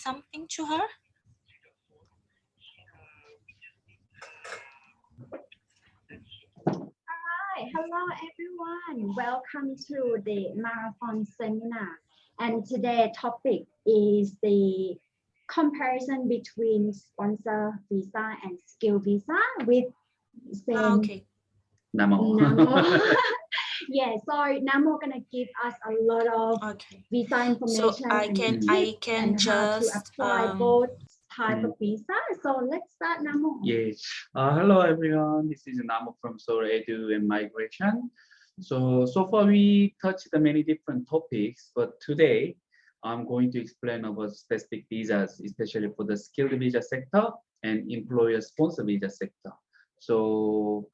something to her? Hi, hello everyone. Welcome to the marathon seminar. And today's topic is the comparison between sponsor visa and skill visa with same Okay. Namo. Yeah, so Namo gonna give us a lot of Okay. visa information So I can and how to just apply both type of visa. So let's start, Namo. Yes. Hello everyone. This is Namo from Seoul Edu and Migration. So far we touched many different topics, but today I'm going to explain about specific visas, especially for the skilled visa sector and employer sponsor visa sector. So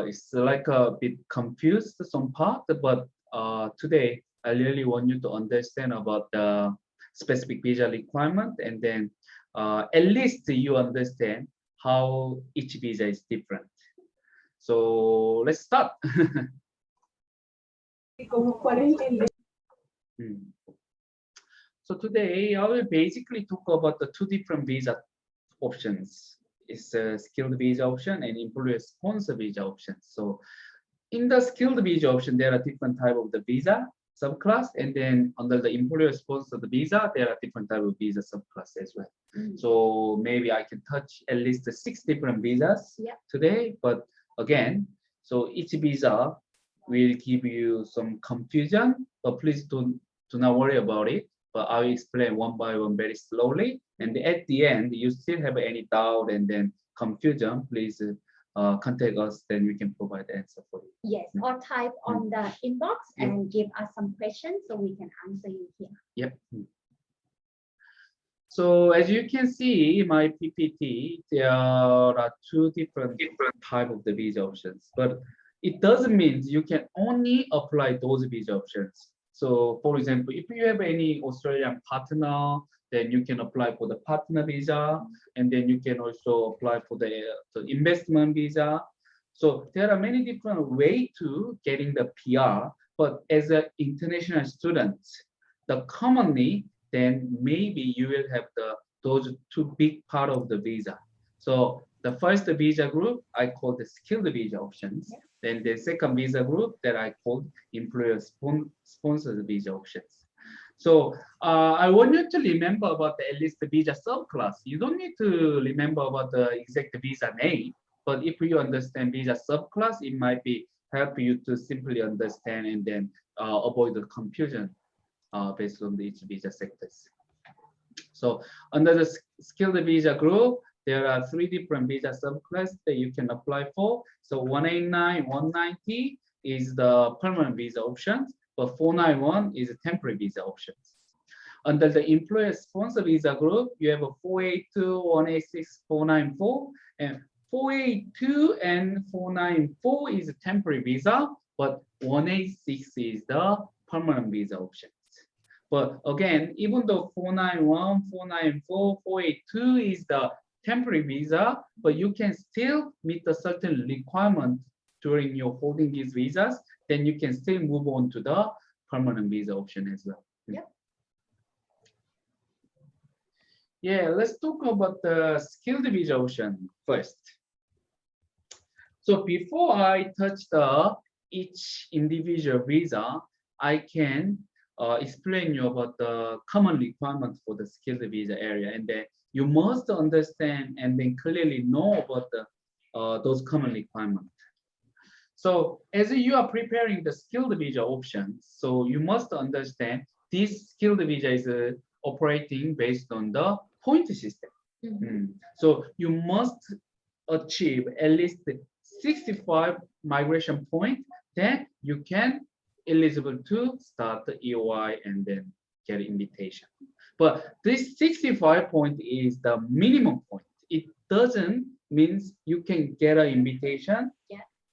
it's like a bit confused some part, but today I really want you to understand about the specific visa requirement, and then at least you understand how each visa is different. So let's start. So today I will basically talk about the two different visa options. It's a skilled visa option and employer sponsor visa option. So in the skilled visa option, there are different type of the visa subclass, and then under the employer sponsored visa, there are different type of visa subclass as well. So maybe I can touch at least 6 different visas today, but again, so each visa will give you some confusion, but please do not worry about it. But I will explain one by one very slowly, and at the end, you still have any doubt and then confusion, please contact us, then we can provide the answer for you. Yes, or type on the inbox and give us some questions so we can answer you here. Yep. So as you can see in my PPT, there are two different type of the visa options, but it doesn't mean you can only apply those visa options. So for example, if you have any Australian partner, then you can apply for the partner visa, and then you can also apply for the investment visa. So there are many different ways to getting the PR, but as an international student, the commonly, then maybe you will have those two big part of the visa. So the first visa group I call the skilled visa options. Then the second visa group that I called employer sponsored visa options. So I want you to remember about at least the visa subclass. You don't need to remember about the exact visa name, but if you understand visa subclass, it might be help you to simply understand and then avoid the confusion based on each visa sectors. So under the skilled visa group, there are 3 different visa subclasses that you can apply for. So 189, 190 is the permanent visa options, but 491 is a temporary visa options. Under the employer sponsor visa group, you have a 482, 186, 494, and 482 and 494 is a temporary visa, but 186 is the permanent visa options. But again, even though 491, 494, 482 is the temporary visa, but you can still meet a certain requirement during your holding these visas, then you can still move on to the permanent visa option as well. Yep. Yeah, let's talk about the skilled visa option first. So before I touch each individual visa, I can explain you about the common requirements for the skilled visa area, and then you must understand and then clearly know about those common requirements. So as you are preparing the skilled visa options, so you must understand this skilled visa is operating based on the point system. So you must achieve at least 65 migration points, then you can eligible to start the EOI and then get invitation. But this 65 point is the minimum point. It doesn't mean you can get an invitation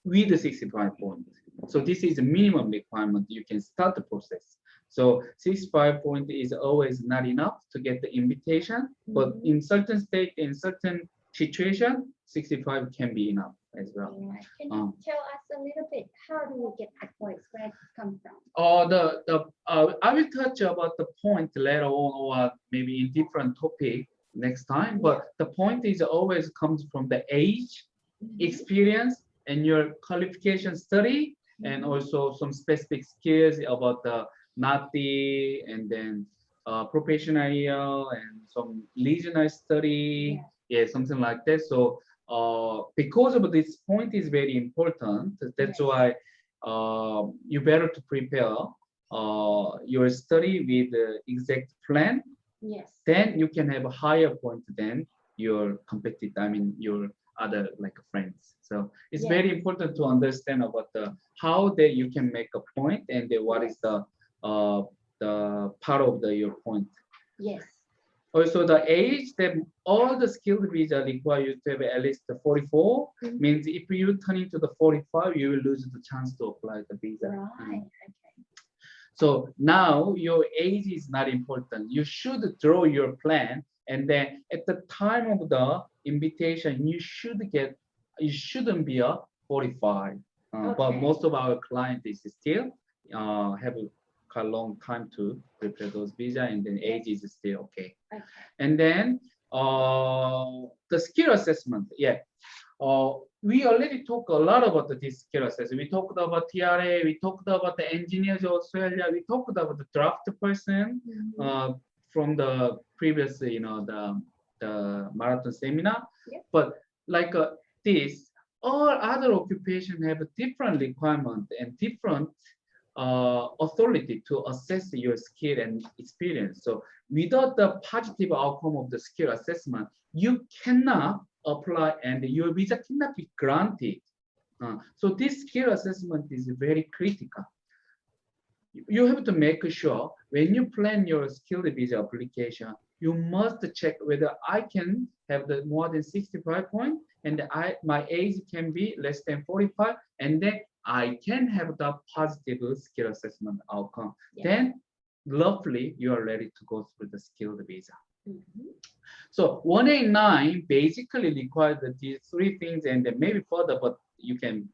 with the 65 points. So this is a minimum requirement. You can start the process. So 65 point is always not enough to get the invitation, but in certain state, in certain situation, 65 can be enough. as well. Alright. Can you tell us a little bit how do you get the points? Where it come from? I will touch about the point later on, or maybe in different topic next time. But the point is always comes from the age, experience, and your qualification study, and also some specific skills about the NATI, and then professional year, and some regional study, something like that. So because of this point is very important, that's why you better to prepare your study with the exact plan. Yes. Then you can have a higher point than your competitor, I mean your other like friends. So it's very important to understand about the how that you can make a point, and then what is the part of your point. Yes. Also, the age that all the skilled visa require you to have at least 44 means if you turn into the 45, you will lose the chance to apply the visa. Right. So now your age is not important. You should draw your plan, and then at the time of the invitation, you shouldn't be a 45. But most of our clients is still have a long time to prepare those visa, and then age is still okay. And then the skill assessment, we already talked a lot about this skill assessment. We talked about TRA, we talked about the engineers of Australia, we talked about the draft person from the previous, the marathon seminar. But like this, all other occupations have a different requirement and different authority to assess your skill and experience. So without the positive outcome of the skill assessment, you cannot apply and your visa cannot be granted. So this skill assessment is very critical. You have to make sure when you plan your skilled visa application, you must check whether I can have the more than 65 points, and my age can be less than 45, and then I can have the positive skill assessment outcome. Then roughly you are ready to go through the skilled visa. So 189 basically requires these three things, and then maybe further, but you can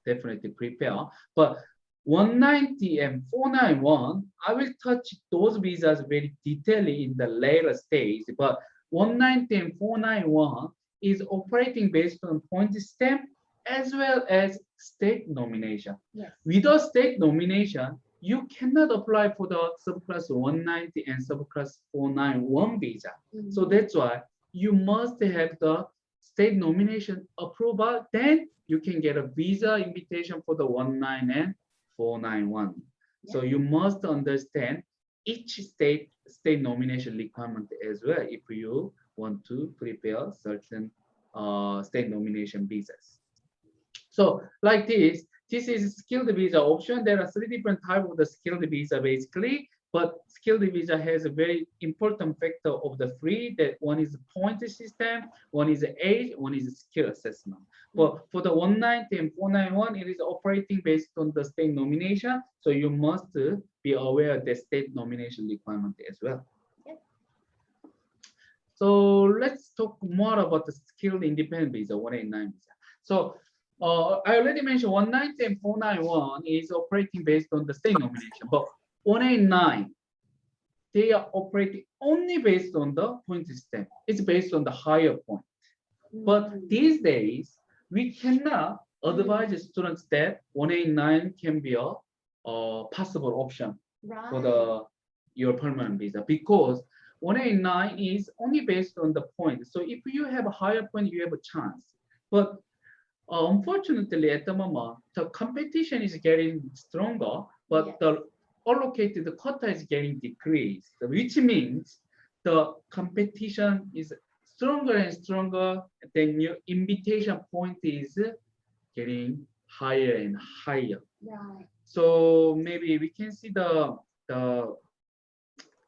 definitely prepare. But 190 and 491, I will touch those visas very detailedly in the later stage. But 190 and 491 is operating based on point system as well as state nomination. Without state nomination, you cannot apply for the subclass 190 and subclass 491 visa. So that's why you must have the state nomination approval, then you can get a visa invitation for the 19 and 491. So you must understand each state nomination requirement as well if you want to prepare certain state nomination visas. So like this is skilled visa option. There are three different types of the skilled visa basically, but skilled visa has a very important factor of the three. That one is the point system, one is the age, one is the skill assessment. But for the 190 and 491, it is operating based on the state nomination. So you must be aware of the state nomination requirement as well. So let's talk more about the skilled independent visa, 189 visa. So I already mentioned 190 and 491 is operating based on the state nomination, but 189, they are operating only based on the point system. It's based on the higher point. But these days, we cannot advise students that 189 can be a possible option for your permanent visa, because 189 is only based on the point. So if you have a higher point, you have a chance. But unfortunately, at the moment, the competition is getting stronger, but the allocated quota is getting decreased, which means the competition is stronger and stronger. Then your invitation point is getting higher and higher. So maybe we can see the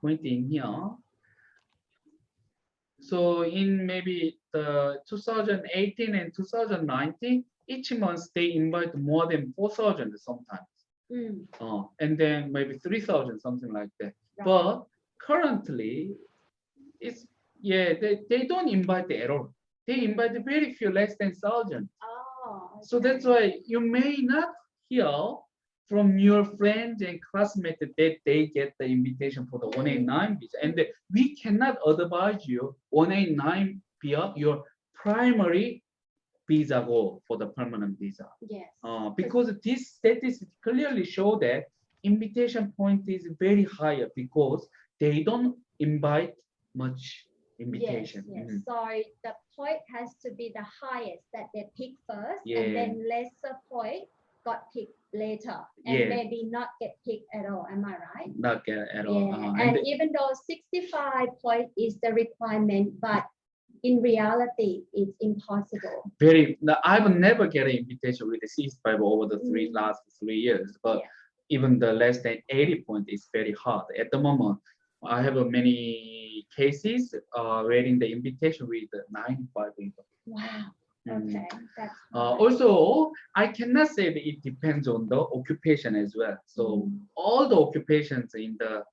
point in here. So in maybe the 2018 and 2019, each month they invite more than 4,000 sometimes. And then maybe 3,000, something like that. But currently, it's they don't invite at all. They invite very few, less than 1,000. So that's why you may not hear from your friends and classmates that they get the invitation for the 189 visa. And we cannot advise you 189 via your primary visa goal for the permanent visa. Yes. Because this statistics clearly show that invitation point is very higher because they don't invite much invitation. Yes. So the point has to be the highest that they pick first, Yeah. and then lesser point got picked later, and Yeah. maybe not get picked at all. Am I right? Not get at all. Yeah. And even though 65 point is the requirement, but in reality, it's impossible. I will never get an invitation with the 65 over the last 3 years, but even the less than 80 point is very hard. At the moment, I have many cases waiting the invitation with 95 even. Wow. Okay. That's also, I cannot say that it depends on the occupation as well. So all the occupations in the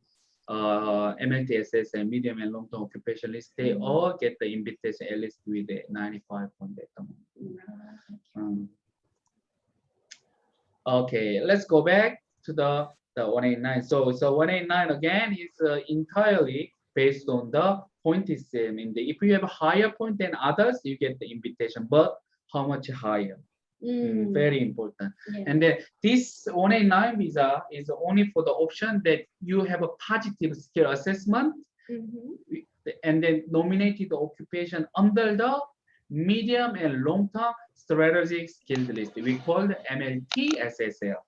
MLTSS and medium and long-term occupation list, they all get the invitation at least with the 95 point at the moment. Okay, let's go back to the 189. So 189 again is entirely based on the point system. If you have a higher point than others, you get the invitation, but how much higher? Very important. Yeah. And then this 189 visa is only for the option that you have a positive skill assessment and then nominated occupation under the medium and long-term strategic skills list. We call the MLTSSL.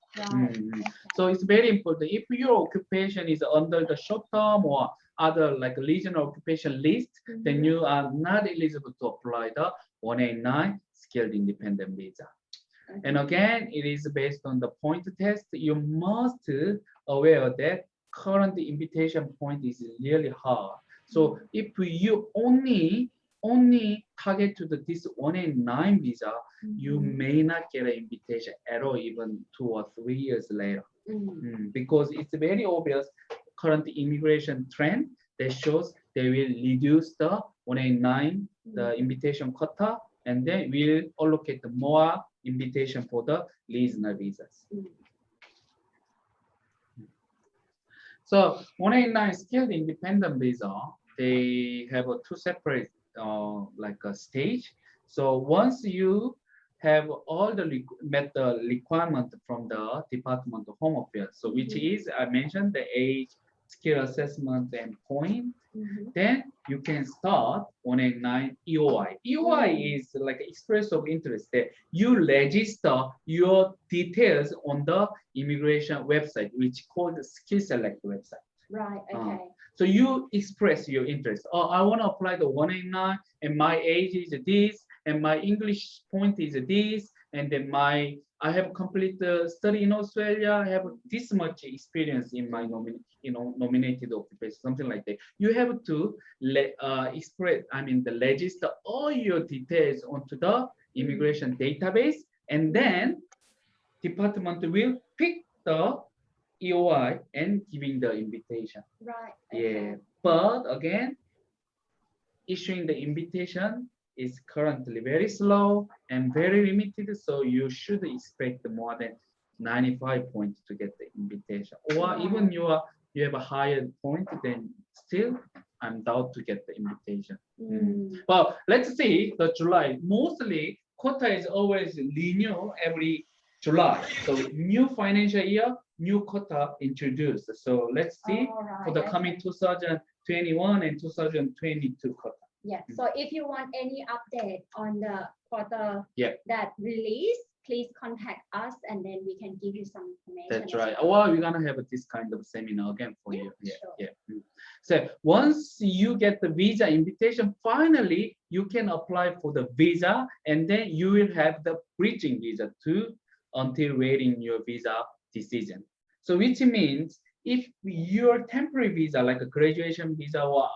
So it's very important. If your occupation is under the short-term or other like regional occupation list, then you are not eligible to apply the 189 skilled independent visa. And again, it is based on the point test. You must aware that current invitation point is really hard. So if you only target to this 189 visa, you may not get an invitation at all, even 2 or 3 years later, because it's very obvious current immigration trend that shows they will reduce the 189 the invitation quota, and then will allocate more invitation for the regional visas. So 189 skilled independent visa, they have two separate like a stage. So once you have all met the requirement from the Department of Home Affairs, so which is I mentioned the age, skill assessment, and point, then you can start 189 EOI. EOI is like express of interest that you register your details on the immigration website, which called the skill select website. Right. Okay. So you express your interest. Oh, I want to apply the 189, and my age is this, and my English point is this, and then I have complete study in Australia. I have this much experience in my nominated occupation, something like that. You have to register all your details onto the immigration database, and then department will pick the EOI and giving the invitation. Right. Okay. Yeah, but again, issuing the invitation is currently very slow and very limited, so you should expect more than 95 points to get the invitation. Or even you have a higher point, then still I'm doubt to get the invitation. Well, let's see the July. Mostly quota is always renew every July. So new financial year, new quota introduced. So let's see for the coming 2021 and 2022 quota. Yeah. So if you want any update on the quota that release, please contact us, and then we can give you some information. That's right. Well, we're gonna have this kind of seminar again for you. Sure. So once you get the visa invitation, finally you can apply for the visa, and then you will have the bridging visa too until waiting your visa decision. So which means if your temporary visa, like a graduation visa or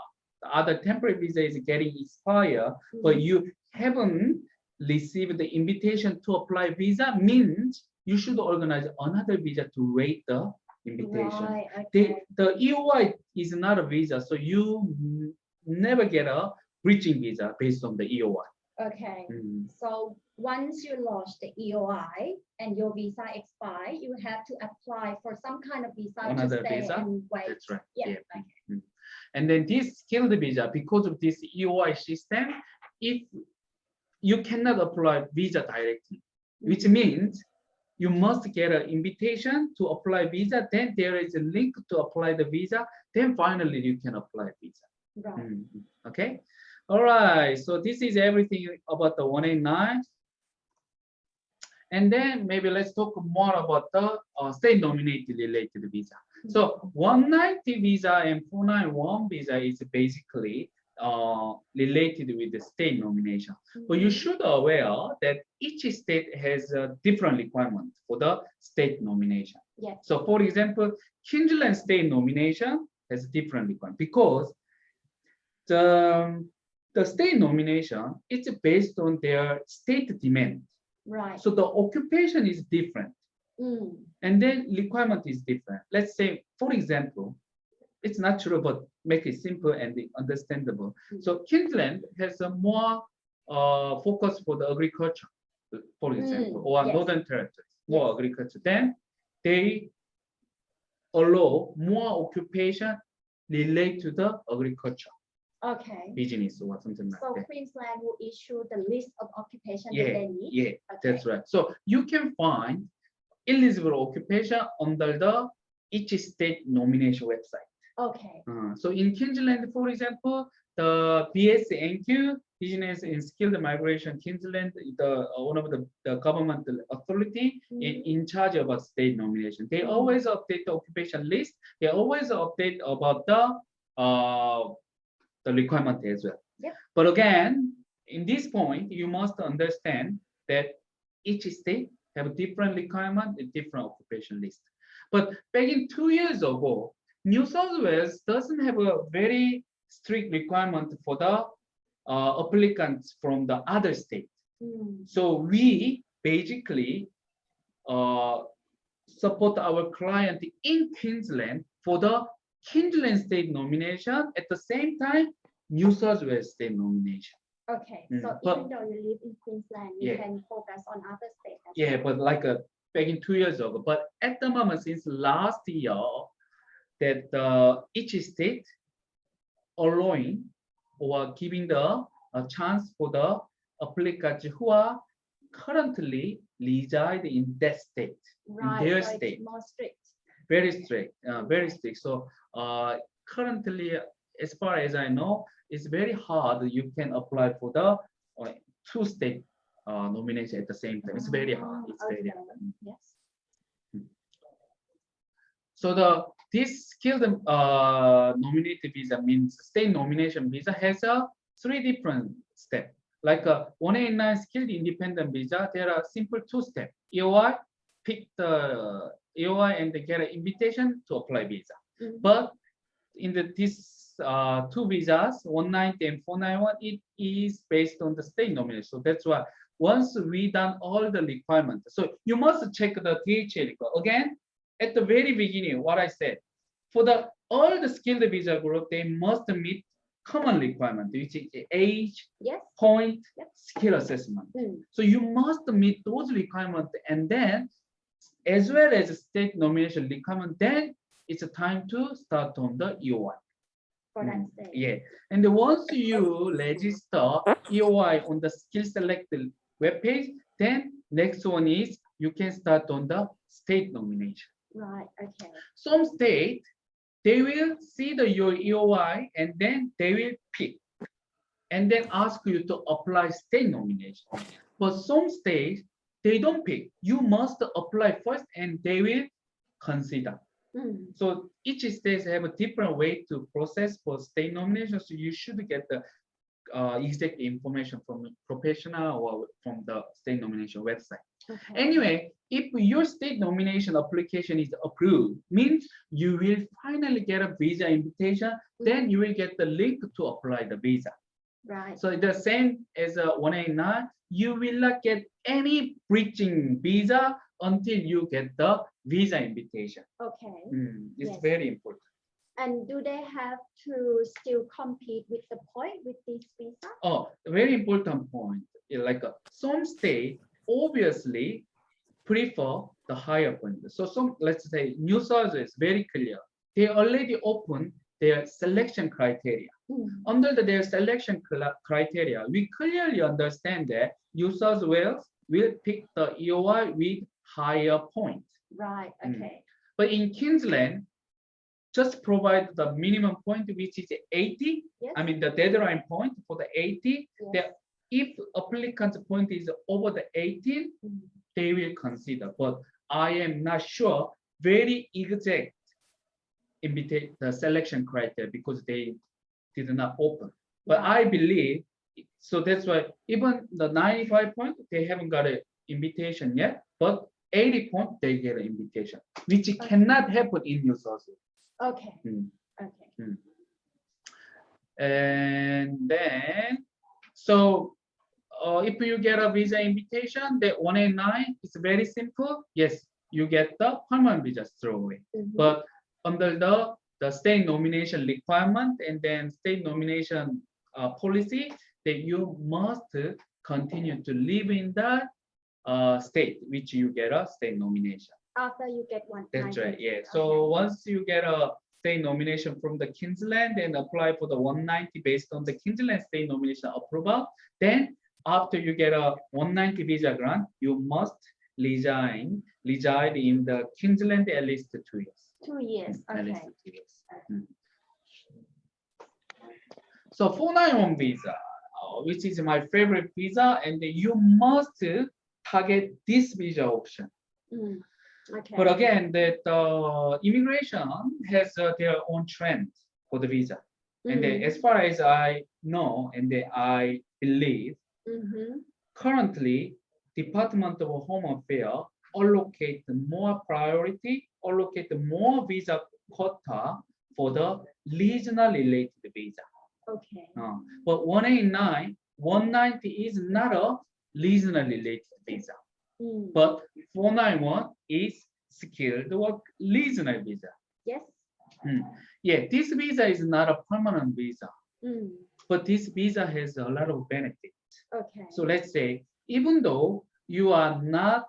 other temporary visa is getting expired, but you haven't received the invitation to apply visa, means you should organize another visa to wait the invitation. Right, okay. The EOI is not a visa, so you never get a bridging visa based on the EOI. Okay. Mm. So once you launch the EOI and your visa expire, you have to apply for some kind of visa Another to stay visa? and wait. That's right. Yeah. Yeah. Okay. Mm. And then this skilled visa, because of this EOI system, if you cannot apply visa directly, which means you must get an invitation to apply visa, then there is a link to apply the visa, then finally you can apply visa. Right. Okay. All right. So this is everything about the 189. And then maybe let's talk more about the state nominated related visa. So 190 visa and 491 visa is basically related with the state nomination. But you should aware that each state has a different requirement for the state nomination. Yes. So for example, Queensland state nomination has different requirement because the state nomination is based on their state demand. Right. So the occupation is different. And then requirement is different. Let's say, for example, it's not true, but make it simple and understandable. So Queensland has a more focus for the agriculture, for example, or yes. Northern Territories, more agriculture. Then they allow more occupation related to the agriculture. Okay. Business or something like So that. Queensland will issue the list of occupation Yeah, that they need. yeah, Okay. that's right. So you can find eligible occupation under the each state nomination website. Okay. So in Queensland, for example, the BSNQ, Business and Skilled Migration Queensland, the one of the government authority in charge of a state nomination. They always update the occupation list. They always update about the requirement as well. Yep. But again, in this point, you must understand that each state have a different requirement and different occupation list. But back in 2 years ago, New South Wales doesn't have a very strict requirement for the applicants from the other state. So we basically support our client in Queensland for the Queensland state nomination at the same time New South Wales state nomination. Okay, so but, even though you live in Queensland, you can focus on other states. Yeah, but like back in 2 years ago. But at the moment, since last year, that each state allowing or giving the chance for the applicants who are currently reside in that state, right, in their so state. It's more strict. Very strict, very strict. So currently, as far as I know, it's very hard. You can apply for the two state nomination at the same time. It's very hard. It's very hard. Yes. So this skilled nominated visa means state nomination visa has 3 different steps. Like 189 skilled independent visa, there are simple 2 steps. EOI, pick the EOI and get an invitation to apply visa. But in these 2 visas, 190 and 491, it is based on the state nomination. So that's why once we done all the requirements, so you must check the DHA requirement. Again, at the very beginning, what I said, for all the skilled visa group, they must meet common requirement, which is age, point, skill assessment. So you must meet those requirements, and then as well as state nomination requirement, then it's a time to start on the EOI. For that state. Yeah, and once you register EOI on the skill selected webpage, then next one is you can start on the state nomination. Right, okay. Some state, they will see your EOI and then they will pick and then ask you to apply state nomination. But some states, they don't pick. You must apply first and they will consider. So each state have a different way to process for state nomination. So you should get the exact information from the professional or from the state nomination website. Okay. Anyway, if your state nomination application is approved, means you will finally get a visa invitation, then you will get the link to apply the visa. Right. So the same as 189, you will not get any bridging visa until you get the visa invitation. Okay. It's very important. And do they have to still compete with the point with this visa? Oh, very important point. like some state obviously prefer the higher point. So some, let's say New South is very clear. They already open their selection criteria. Under their selection criteria, we clearly understand that New South Wales will pick the EOI with higher point. Right. Okay. But in Queensland, just provide the minimum point, which is 80. Yes. I mean, the deadline point for the 80. Yes. That if applicant's point is over the 18, they will consider. But I am not sure very exact the selection criteria because they did not open. But I believe, so that's why even the 95 point, they haven't got an invitation yet, but 80 point, they get an invitation, which cannot happen in New South Wales. Okay. Okay. And then, so if you get a visa invitation, the 189 is very simple. Yes, you get the permanent visa straight away. But under the state nomination requirement and then state nomination policy, that you must continue to live in that state which you get a state nomination. After you get one. That's right. Yeah. So once you get a state nomination from the Queensland and apply for the 190 based on the Queensland state nomination approval, then after you get a 190 visa grant, you must reside in the Queensland at least 2 years. 2 years. At least Okay. 2 years. So 491 visa, which is my favorite visa, and you must target this visa option. Okay. But again, that immigration has their own trend for the visa. And as far as I know and I believe, currently, Department of Home Affairs allocate more priority, allocate more visa quota for the regional related visa. Okay. But 189, 190 is not a regional related visa. But 491 is skilled work regional visa. Yes. Yeah, this visa is not a permanent visa, but this visa has a lot of benefits. Okay. So let's say, even though you are not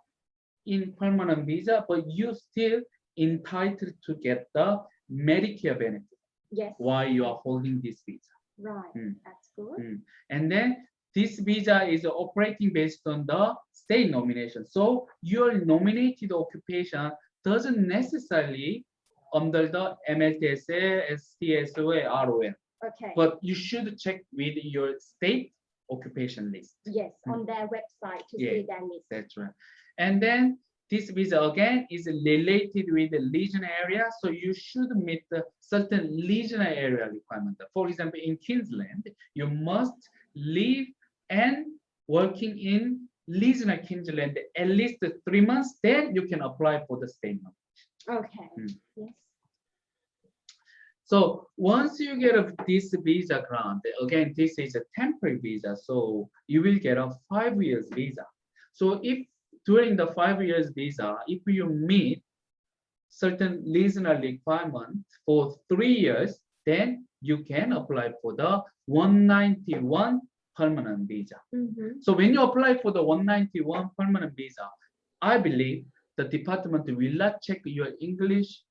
in permanent visa, but you still entitled to get the Medicare benefit. Yes. While you are holding this visa. Right. That's good. And then this visa is operating based on the state nomination. So your nominated occupation doesn't necessarily under the MLTSA, STSOA, ROM. Okay. But you should check with your state occupation list. Yes, on their website to see their list. That's right. And then this visa again is related with the regional area. So you should meet the certain regional area requirement. For example, in Queensland, you must live and working in regional Queensland at least 3 months, then you can apply for the state nomination. Okay. Yes. So once you get this visa grant, again, this is a temporary visa. So you will get a 5 years visa. So if during the 5 years visa, if you meet certain regional requirement for 3 years, then you can apply for the 191 permanent visa. So when you apply for the 191 permanent visa, I believe the department will not check your English,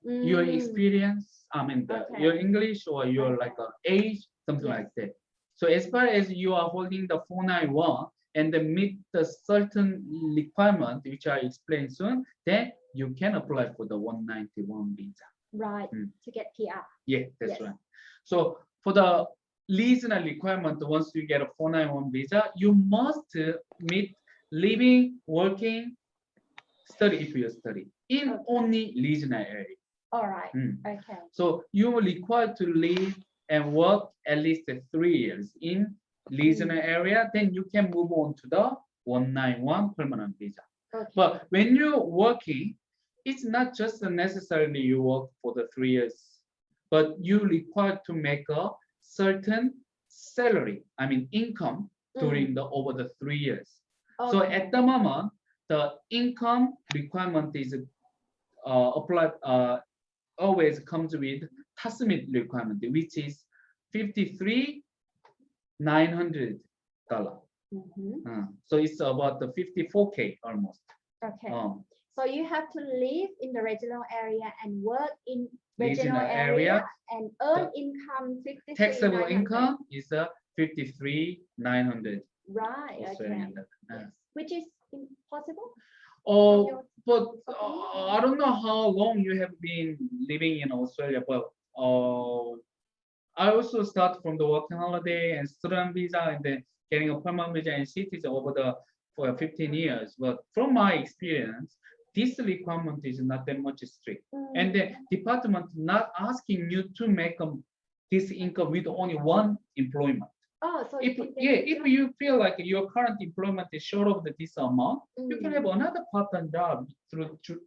your experience, I mean, your English or your like age, something like that. So as far as you are holding the 491 and then meet the certain requirement, which I explain soon, then you can apply for the 191 visa. Right, to get PR. Yeah, that's right. So for the regional requirement, once you get a 491 visa, you must meet living, working, study if you study in only regional area. All right. Okay. So you are required to live and work at least 3 years in regional area, then you can move on to the 191 permanent visa. Okay. But when you're working, it's not just necessarily you work for the 3 years, but you required to make a certain salary, I mean income during the over the 3 years. Okay. So at the moment, the income requirement is applied always comes with TSMIT requirement, which is $53,900. So it's about the 54K almost. Okay. So you have to live in the regional area and work in regional Regional area area, and earn income taxable 53,900. income is 53,900 Right. Australian Okay. dollar. Yes. Which is impossible. Oh, but I don't know how long you have been living in Australia, but I also start from the working holiday and student visa and then getting a permanent visa and citizen for 15 years. But from my experience, this requirement is not that much strict. And the department not asking you to make this income with only one employment. Oh, so If you feel like your current employment is short of this amount, you can have another part-time job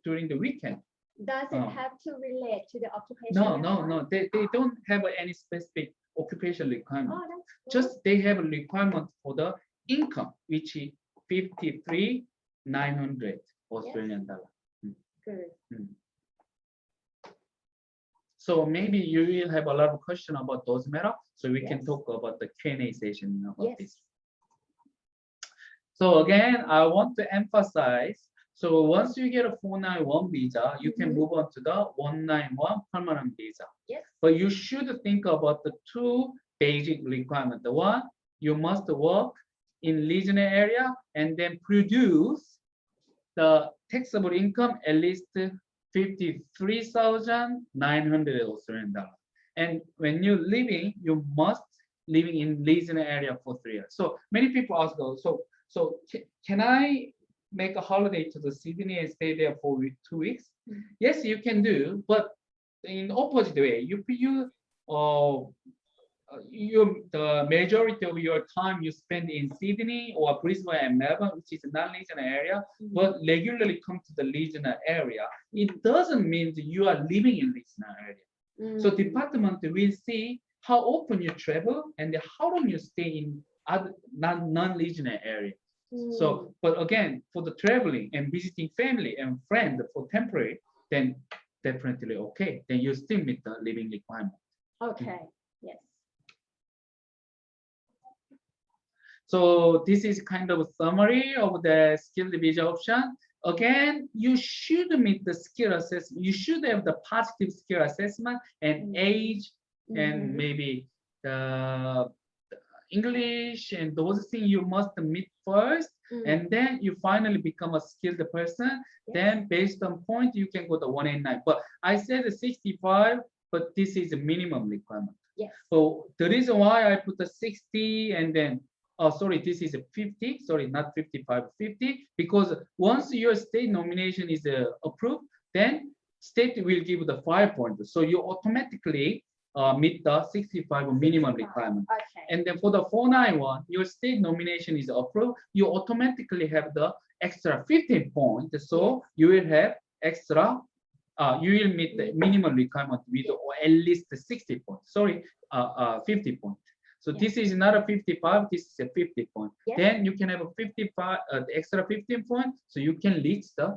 during the weekend. Does it have to relate to the occupation? No. They don't have any specific occupation requirement. Oh, that's cool. Just they have a requirement for the income, which is 53,900 Australian dollar. Good. So maybe you will have a lot of questions about those matter. So we can Yes. talk about the Q&A session about Yes. this. So again, I want to emphasize. So once you get a 491 visa, you can move on to the 191 permanent visa. Yes. But you should think about the two basic requirements. The one, you must work in regional area and then produce the taxable income at least 53,900 Australian dollars. And when you're living, you must living in regional area for 3 years. So many people ask, so can I make a holiday to the Sydney and stay there for 2 weeks? Yes, you can do, but in opposite way, the majority of your time you spend in Sydney or Brisbane and Melbourne, which is a non-regional area, but regularly come to the regional area, it doesn't mean that you are living in regional area. So department will see how often you travel and how long you stay in other non-regional area. So, but again, for the traveling and visiting family and friends for temporary, then definitely okay. Then you still meet the living requirement. Okay. Yes. So this is kind of a summary of the skilled visa option. Again, you should meet the skill assessment. You should have the positive skill assessment and age and maybe the English and those things you must meet first. And then you finally become a skilled person. Then based on point, you can go to 189. But I said 65, but this is a minimum requirement. Yes. So the reason why I put the 60 and then sorry, this is a 50, sorry, not 55, 50, because once your state nomination is approved, then state will give the 5 points. So you automatically meet the 65 minimum requirement. Okay. And then for the 491, your state nomination is approved, you automatically have the extra 15 points. So you will have extra, you will meet the minimum requirement with at least 60 points, sorry, 50 points. So this is not a 55, this is a 50 point. Then you can have a 55, the extra 15 points, so you can reach the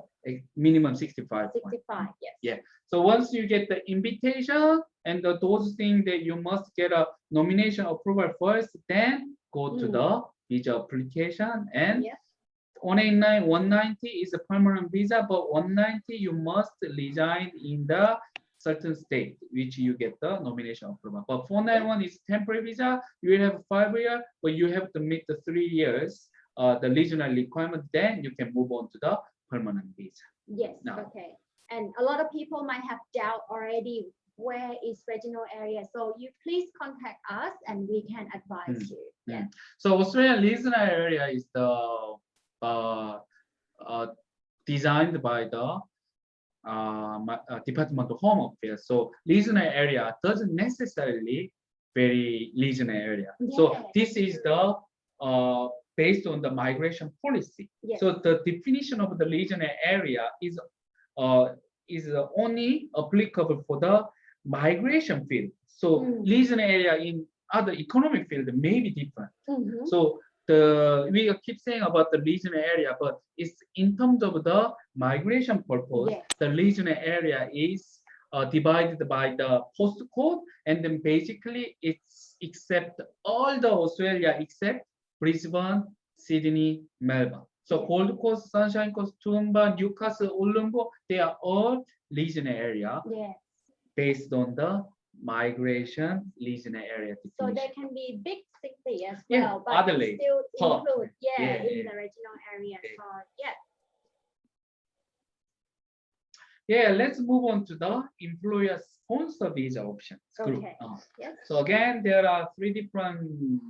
minimum 65 points. 65, yes. Yeah. So once you get the invitation and those things that you must get a nomination approval first, then go to the visa application and 189, 190 is a permanent visa, but 190 you must reside in the certain state which you get the nomination approval. But 491 is temporary visa. You will have 5 years, but you have to meet the 3 years, the regional requirement. Then you can move on to the permanent visa. Yes. Now, okay. And a lot of people might have doubt already. Where is regional area? So you please contact us and we can advise you. Yeah. So Australian regional area is the designed by the Department of Home Affairs. So regional area doesn't necessarily very regional area. So this is the based on the migration policy. So the definition of the regional area is only applicable for the migration field. So regional area in other economic field may be different. So we keep saying about the regional area, but it's in terms of the migration purpose, the regional area is divided by the postcode, and then basically it's except all the Australia except Brisbane, Sydney, Melbourne. So Yeah. Gold Coast, Sunshine Coast, Toowoomba, Newcastle, Uluru, they are all regional area Yes. based on the migration regional area So definition. they can be big city as Yeah, well, but Adelaide, still Perth. include Yeah, in yeah. the regional area. Yeah. So yeah. Yeah, let's move on to the employer sponsor visa options group. Okay. Yes. So again, there are 3 different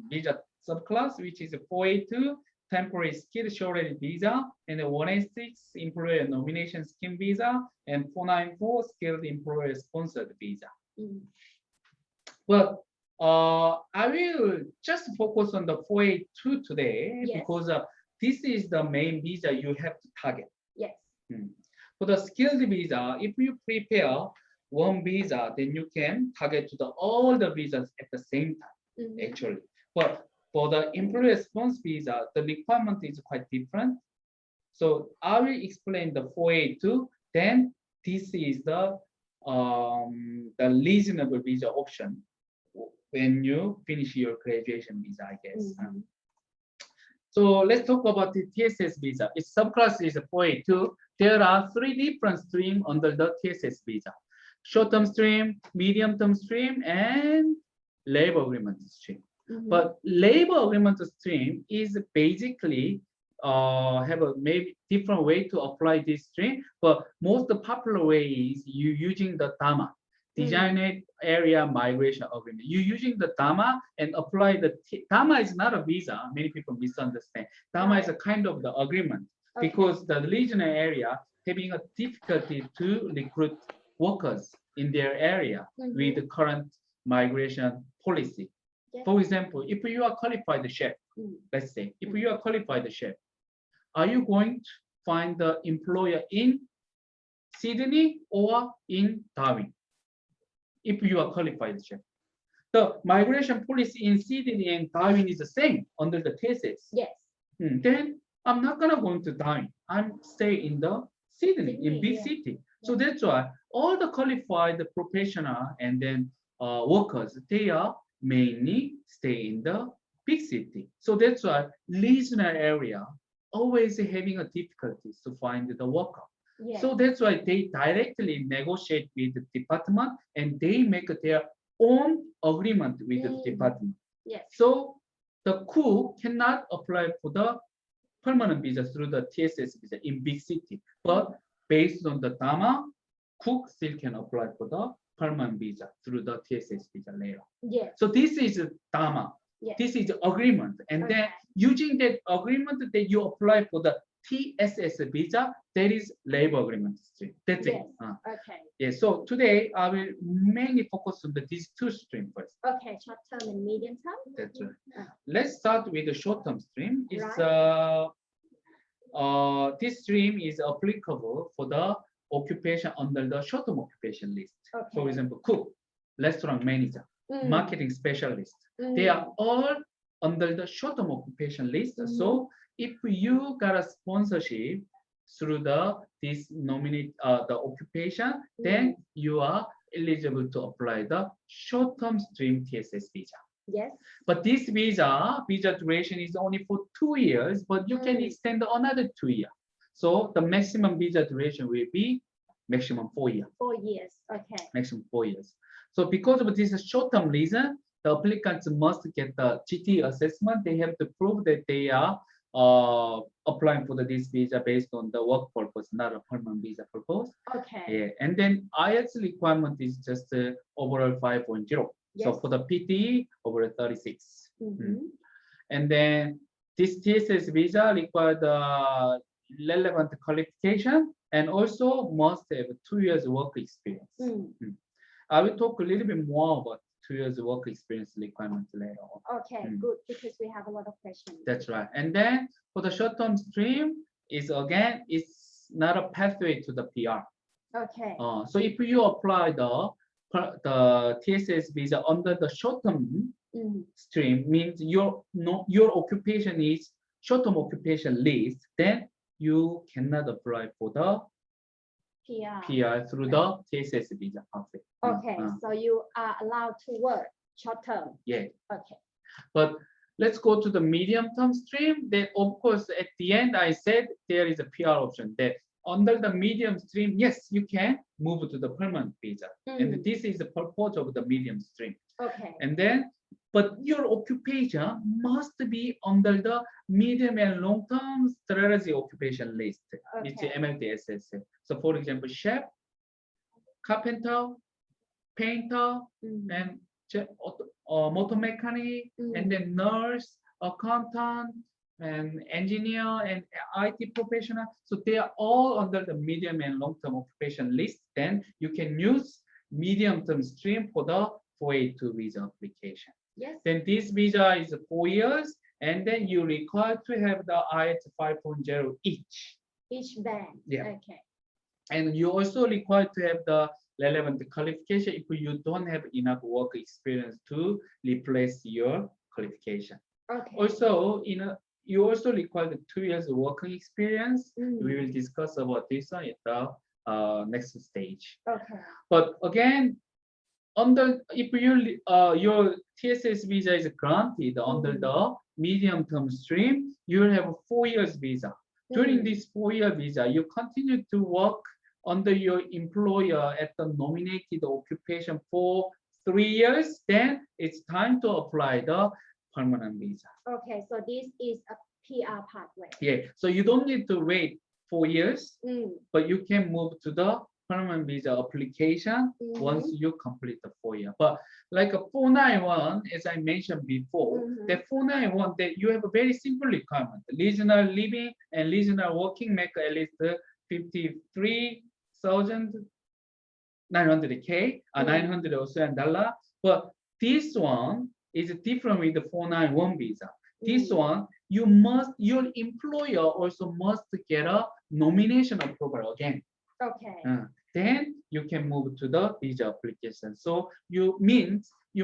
visa subclass, which is a 482 temporary skill shortage visa, and a 186 employer nomination scheme visa, and 494 skilled employer sponsored visa. Mm. But I will just focus on the 482 today, Yes. because this is the main visa you have to target. Yes. For the skilled visa, if you prepare one visa, then you can target to all the visas at the same time, actually. But for the employer sponsor visa, the requirement is quite different. So I will explain the 482. Then this is the reasonable visa option when you finish your graduation visa, I guess. So let's talk about the TSS visa. Its subclass is 482. There are 3 different streams under the TSS visa: short-term stream, medium-term stream, and labor agreement stream. But labor agreement stream is basically have a maybe different way to apply this stream, but most popular way is you using the DAMA, Designated Area Migration Agreement. You using the DAMA and apply the DAMA is not a visa. Many people misunderstand. DAMA is a kind of the agreement, because the regional area having a difficulty to recruit workers in their area with the current migration policy. For example, if you are qualified chef, let's say, if you are qualified chef, are you going to find the employer in Sydney or in Darwin? If you are qualified chef, the migration policy in Sydney and Darwin is the same under the TSS. Yes. Then I'm not gonna go to Darwin. I'm stay in the Sydney, in big city. So that's why all the qualified professional and then workers, they are mainly stay in the big city. So that's why regional area always having a difficulties to find the worker. Yes. So that's why they directly negotiate with the department and they make their own agreement with the department. Yes. So the cook cannot apply for the permanent visa through the TSS visa in big city, but based on the DAMA, cook still can apply for the permanent visa through the TSS visa later. Yes. So this is DAMA. Yes. This is agreement, and then using that agreement that you apply for the TSS visa, that is labor agreement stream. That's it. Okay. Yeah. So today I will mainly focus on these 2 streams first. Okay, short term and medium term. That's right. Let's start with the short-term stream. It's this stream is applicable for the occupation under the short-term occupation list. Okay. For example, cook, restaurant manager, marketing specialist. They are all under the short-term occupation list. So if you got a sponsorship through this the occupation, then you are eligible to apply the short-term stream TSS visa. Yes. But this visa duration is only for 2 years, but you can extend another 2 years. So the maximum visa duration will be maximum 4 years. 4 years. Okay. Maximum 4 years. So because of this short-term reason, the applicants must get the GT assessment. They have to prove that they are applying for this visa based on the work purpose, not a permanent visa purpose. Okay. Yeah. And then IELTS requirement is just overall 5.0. So for the PTE, over 36. And then this TSS visa requires the relevant qualification and also must have 2 years work experience. I will talk a little bit more about 2 years work experience requirements later on. Okay, good, because we have a lot of questions. That's right. And then for the short-term stream, is again, it's not a pathway to the PR. Okay. So if you apply the TSS visa under the short-term stream, means your occupation is short-term occupation list, then you cannot apply for the PR through the TSS visa pathway. Okay, so you are allowed to work short-term. Yeah. Okay. But let's go to the medium-term stream. Then, of course, at the end, I said there is a PR option that under the medium stream, yes, you can move to the permanent visa. And this is the purpose of the medium stream. Okay. And then, but your occupation must be under the medium and long-term strategy occupation list, which is MLDSS. So, for example, chef, carpenter, painter, and motor mechanic, and then nurse, accountant, and engineer, and IT professional. So they are all under the medium and long-term occupation list. Then you can use medium-term stream for the 482 visa application. Yes. Then this visa is 4 years, and then you require to have the IELTS 5.0 each. Each band. Yeah. Okay. And you also require to have the relevant qualification if you don't have enough work experience to replace your qualification. Okay. Also, you also require the 2 years of working experience. We will discuss about this at the next stage. Okay. But again, if your TSS visa is granted under the medium-term stream, you will have a 4 years visa. During this 4-year visa, you continue to work under your employer at the nominated occupation for 3 years. Then it's time to apply the permanent visa. Okay, so this is a PR pathway. Yeah, so you don't need to wait 4 years, but you can move to the permanent visa application once you complete the 4 year. But like a 491, as I mentioned before, the 491 that you have a very simple requirement. Regional living and regional working make at least 53,900K, 900 Australian dollar. But this one is different with the 491 visa. This one, your employer also must get a nomination approval again. Okay. Then you can move to the visa application. So you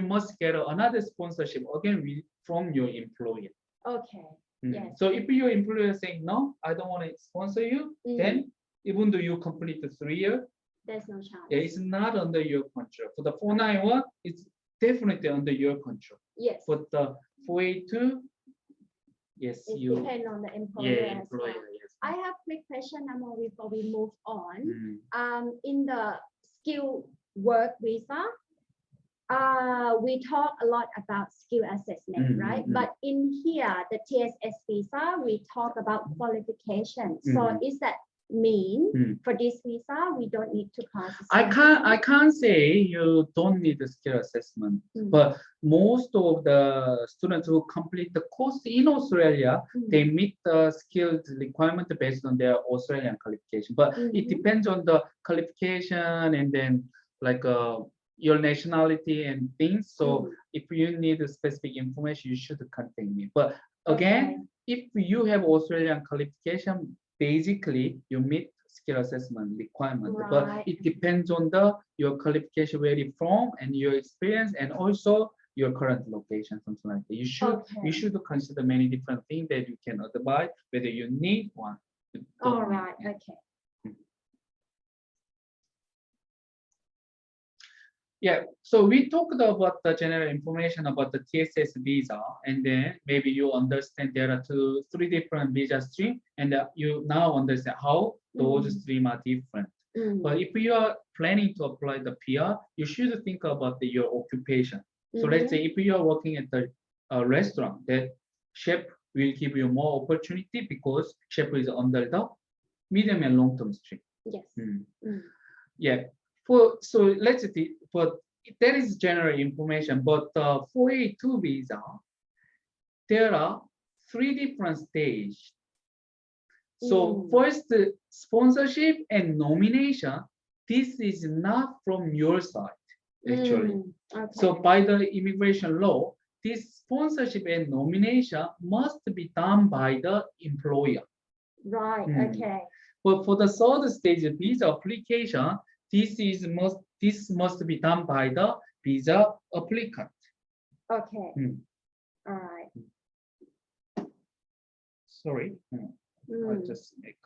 must get another sponsorship again from your employer. Okay. Yes. So if your employer saying no, I don't want to sponsor you, then even though you complete the 3 year, there's no chance. It's not under your control. For the 491, it's definitely under your control. Yes. But the 482, yes, it you depends on the employer. yeah, as employer. well. Yes. I have a quick question before we move on. In the skill work visa, we talk a lot about skill assessment, right? But in here, the TSS visa, we talk about qualification. So is that mean for this visa, we don't need to pass? I can't say you don't need the skill assessment, but most of the students who complete the course in Australia, they meet the skills requirement based on their Australian qualification. But it depends on the qualification and then like your nationality and things. So if you need a specific information, you should contact me. But again, if you have Australian qualification, basically you meet skill assessment requirement, but it depends on your qualification, where you're from, and your experience, and also your current location, something like that. You should consider many different things that you can advise whether you need one. All right. Okay. Yeah, so we talked about the general information about the TSS visa, and then maybe you understand there are 3 different visa streams, and you now understand how those streams are different. But if you are planning to apply the PR, you should think about your occupation. So let's say if you are working at the restaurant, that chef will give you more opportunity because chef is under the medium and long-term stream. Yes. Yeah. So let's see, but that is general information. But 482 visa, there are 3 different stages. So first, sponsorship and nomination. This is not from your side, actually. So by the immigration law, this sponsorship and nomination must be done by the employer. Right. Okay. But for the 3rd stage visa application, this must be done by the visa applicant. Okay. All right. Sorry. I'll just make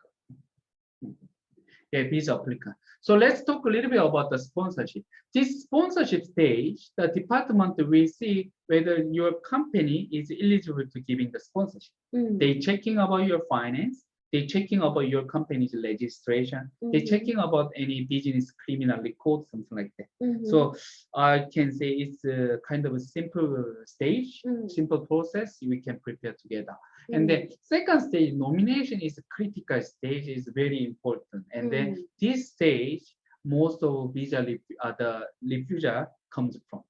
visa applicant. So let's talk a little bit about the sponsorship. This sponsorship stage, the department will see whether your company is eligible to giving the sponsorship. They checking about your finance. They checking about your company's registration. They checking about any business criminal record, something like that. So I can say it's a kind of a simple stage, simple process we can prepare together. And then second stage, nomination is a critical stage, is very important. And then this stage, most of visa the refusal comes from.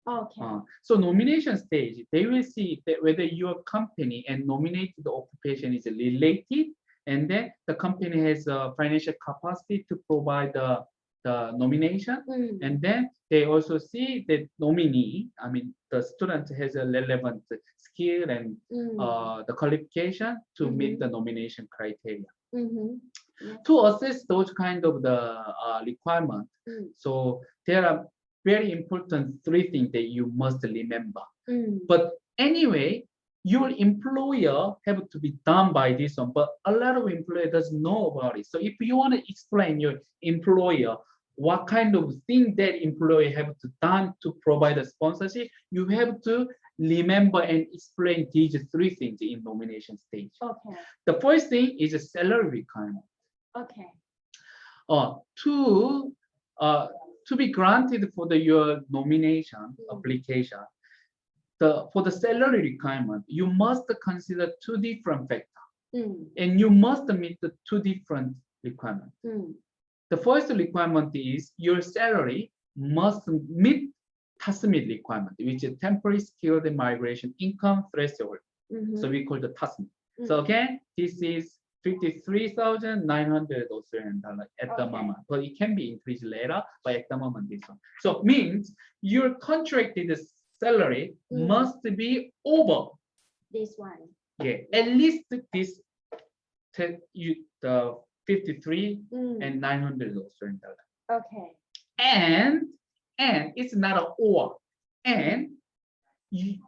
Okay. So nomination stage, they will see that whether your company and nominated occupation is related, and then the company has a financial capacity to provide the nomination. And then they also see that nominee, I mean, the student has a relevant skill and the qualification to meet the nomination criteria. To assess those kind of the requirements, so there are very important three things that you must remember. But anyway, your employer have to be done by this one, but a lot of employer doesn't know about it. So if you want to explain your employer what kind of thing that employer have to done to provide a sponsorship, you have to remember and explain these three things in nomination stage. Okay. The first thing is a salary requirement. Okay. To be granted for your nomination application, for the salary requirement, you must consider two different factors, and you must meet the two different requirements. The first requirement is your salary must meet TSMIT requirement, which is temporary skilled migration income threshold. So we call the TSMIT. So again, this is 53,900 Australian dollars at the moment, but it can be increased later, but at the moment this one. So it means your contracted salary must be over this one. Yeah, at least this the 53 and 900 Australian dollars. Okay. And it's not an or, and you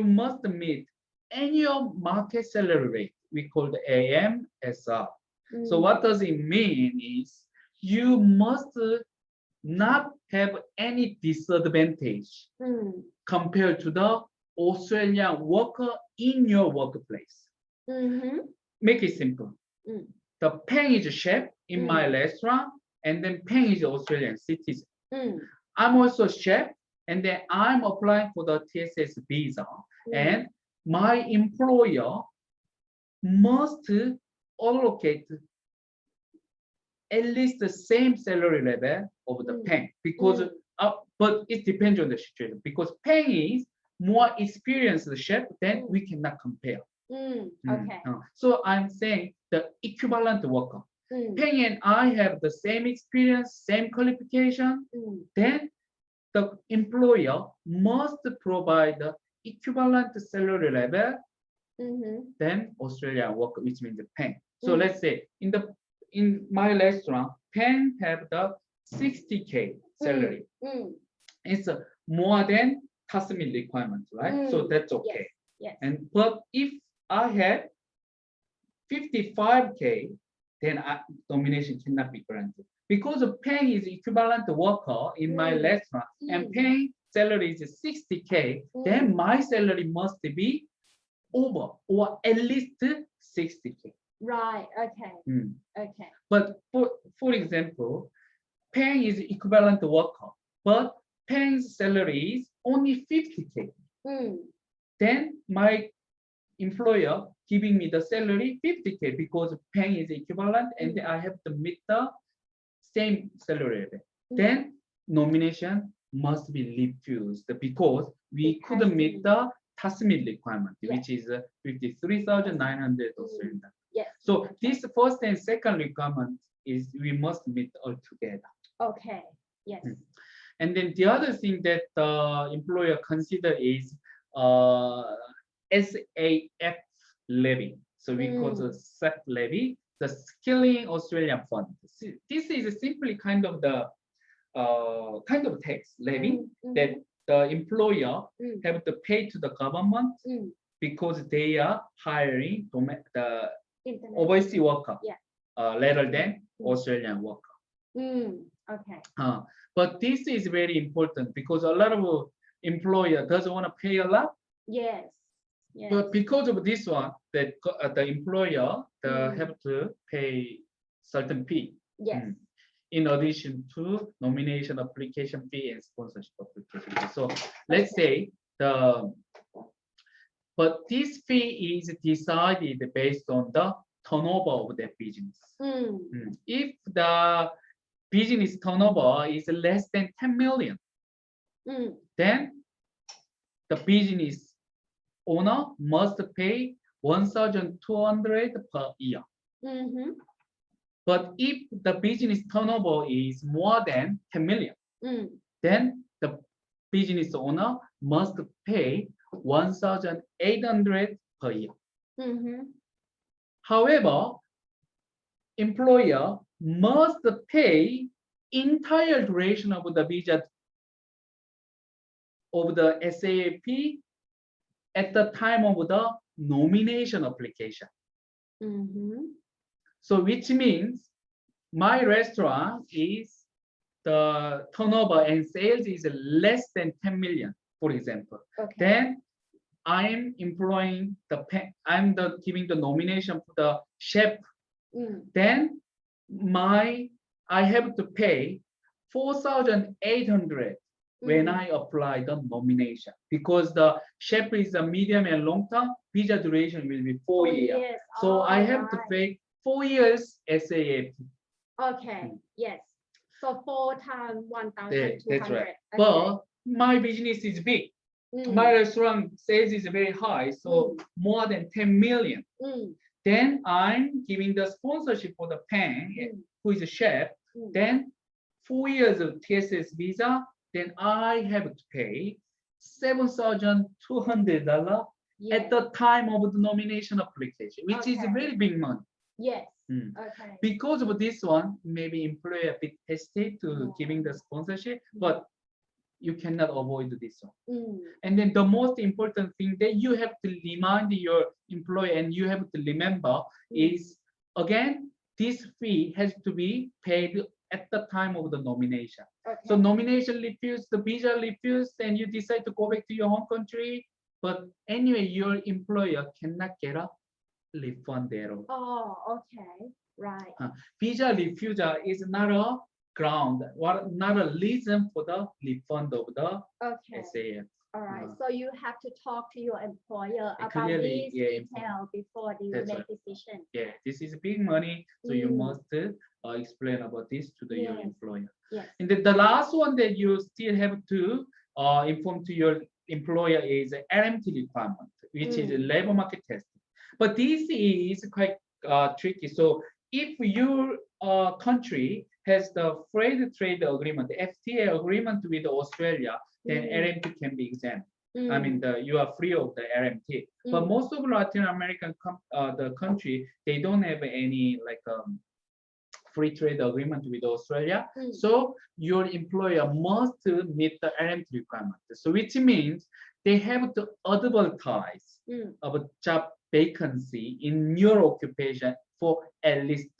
must meet annual market salary rate. We call the AMSR. So what does it mean is you must not have any disadvantage compared to the Australian worker in your workplace. Make it simple. The Peng is a chef in my restaurant, and then Peng is Australian citizen. I'm also a chef, and then I'm applying for the Tss Visa, and my employer must allocate at least the same salary level of the Peng, because but it depends on the situation, because Peng is more experienced chef, then we cannot compare. Okay. So I'm saying the equivalent worker. Peng and I have the same experience, same qualification, then the employer must provide the equivalent salary level than Australian worker, which means the Peng. So let's say in my restaurant, Peng have the 60K salary. It's more than TSMIT requirements, right? So that's okay. Yes. But if I had 55K, then nomination cannot be granted, because the Peng is equivalent worker in my restaurant, and Peng salary is 60K. Then my salary must be over or at least 60K. Right. Okay. Okay. But for example, Peng is equivalent worker, but Peng's salary is only 50K. Then my employer giving me the salary 50K because Peng is equivalent, and I have to meet the same salary level. Then nomination must be refused because we couldn't meet the TSMIT requirement, which is 53,900 Australian dollars. Yes. So this first and second requirement is we must meet all together. Okay. Yes. And then the other thing that the employer consider is SAF levy. So we call the SAF levy, the Skilling Australia Fund. This is simply kind of the tax levy that the employer have to pay to the government because they are hiring the overseas worker rather than Australian worker. Okay. But this is very important because a lot of employer doesn't want to pay a lot, Yes. Yes. but because of this one, the employer Mm. have to pay certain fee. Yes. In addition to nomination application fee and sponsorship application fee. So let's say but this fee is decided based on the turnover of that business. If the business turnover is less than 10 million, then the business owner must pay 1,200 per year. But if the business turnover is more than 10 million, then the business owner must pay 1,800 per year. However, employer must pay entire duration of the visa of the SAP at the time of the nomination application. So which means my restaurant is the turnover and sales is less than 10 million, for example. Okay. Then I'm employing I'm giving the nomination for the chef. Then I have to pay 4,800 when I apply the nomination, because the chef is a medium and long term, visa duration will be 4 years. Yes. So I have to pay 4 years SAP. Okay. Yes. So 4 times 1,200. That's right. Okay. But my business is big. My restaurant sales is very high, so more than 10 million. Then I'm giving the sponsorship for the pen, who is a chef. Then 4 years of TSS visa. Then I have to pay $7,200 at the time of the nomination application, which is a very big money. Yes. Okay. Because of this one, maybe employer a bit hesitate to giving the sponsorship, but you cannot avoid this one. And then the most important thing that you have to remind your employer and you have to remember is, again, this fee has to be paid at the time of the nomination. Okay. So nomination refused, the visa refused, and you decide to go back to your home country. But anyway, your employer cannot get a refund at all. Oh, okay. Right. Visa refusal is not a ground, not a reason for the refund of the SAF. All right. So you have to talk to your employer about clearly, these details before they That's make right. decision. Yeah, this is big money, so you must explain about this to your employer. Yes. And the last one that you still have to inform to your employer is LMT requirement, which is a labor market testing. But this is quite tricky. So if your country has the free trade agreement, the FTA agreement with Australia, then LMT can be exempt. I mean, you are free of the LMT. But most of Latin American the country, they don't have any like free trade agreement with Australia. So your employer must meet the LMT requirement. So which means they have to advertise of a job vacancy in your occupation for at least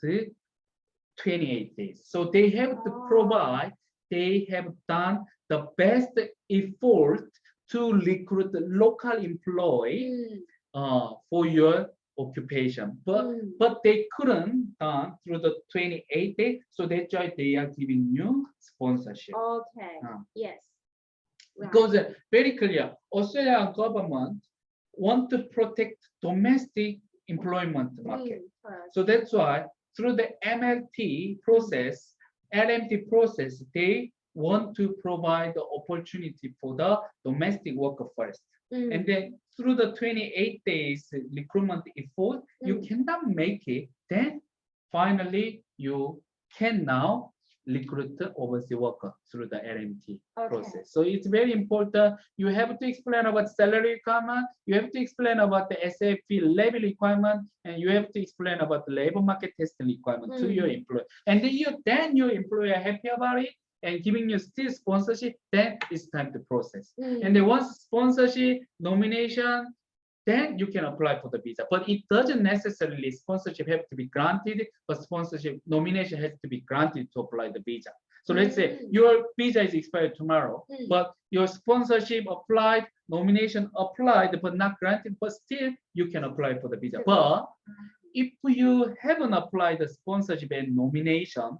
28 days. So they have to provide, they have done the best effort to recruit the local employee for your occupation, but they couldn't done through the 28 days, so that's why they are giving you sponsorship. Okay. Yes. Right. Because very clear, Australian government want to protect domestic employment market. So that's why through the LMT process, they want to provide the opportunity for the domestic worker first. And then through the 28 days recruitment effort, you cannot make it, then finally you can now recruit the overseas worker through the LMT process. So it's very important. You have to explain about salary requirement, you have to explain about the SAP labor requirement, and you have to explain about the labor market testing requirement to your employer. And then your employer happy about it and giving you still sponsorship, then it's time to process. And then once sponsorship, nomination, then you can apply for the visa. But it doesn't necessarily sponsorship have to be granted, but sponsorship nomination has to be granted to apply the visa. So let's say your visa is expired tomorrow, but your sponsorship applied, nomination applied, but not granted, but still you can apply for the visa. But if you haven't applied the sponsorship and nomination,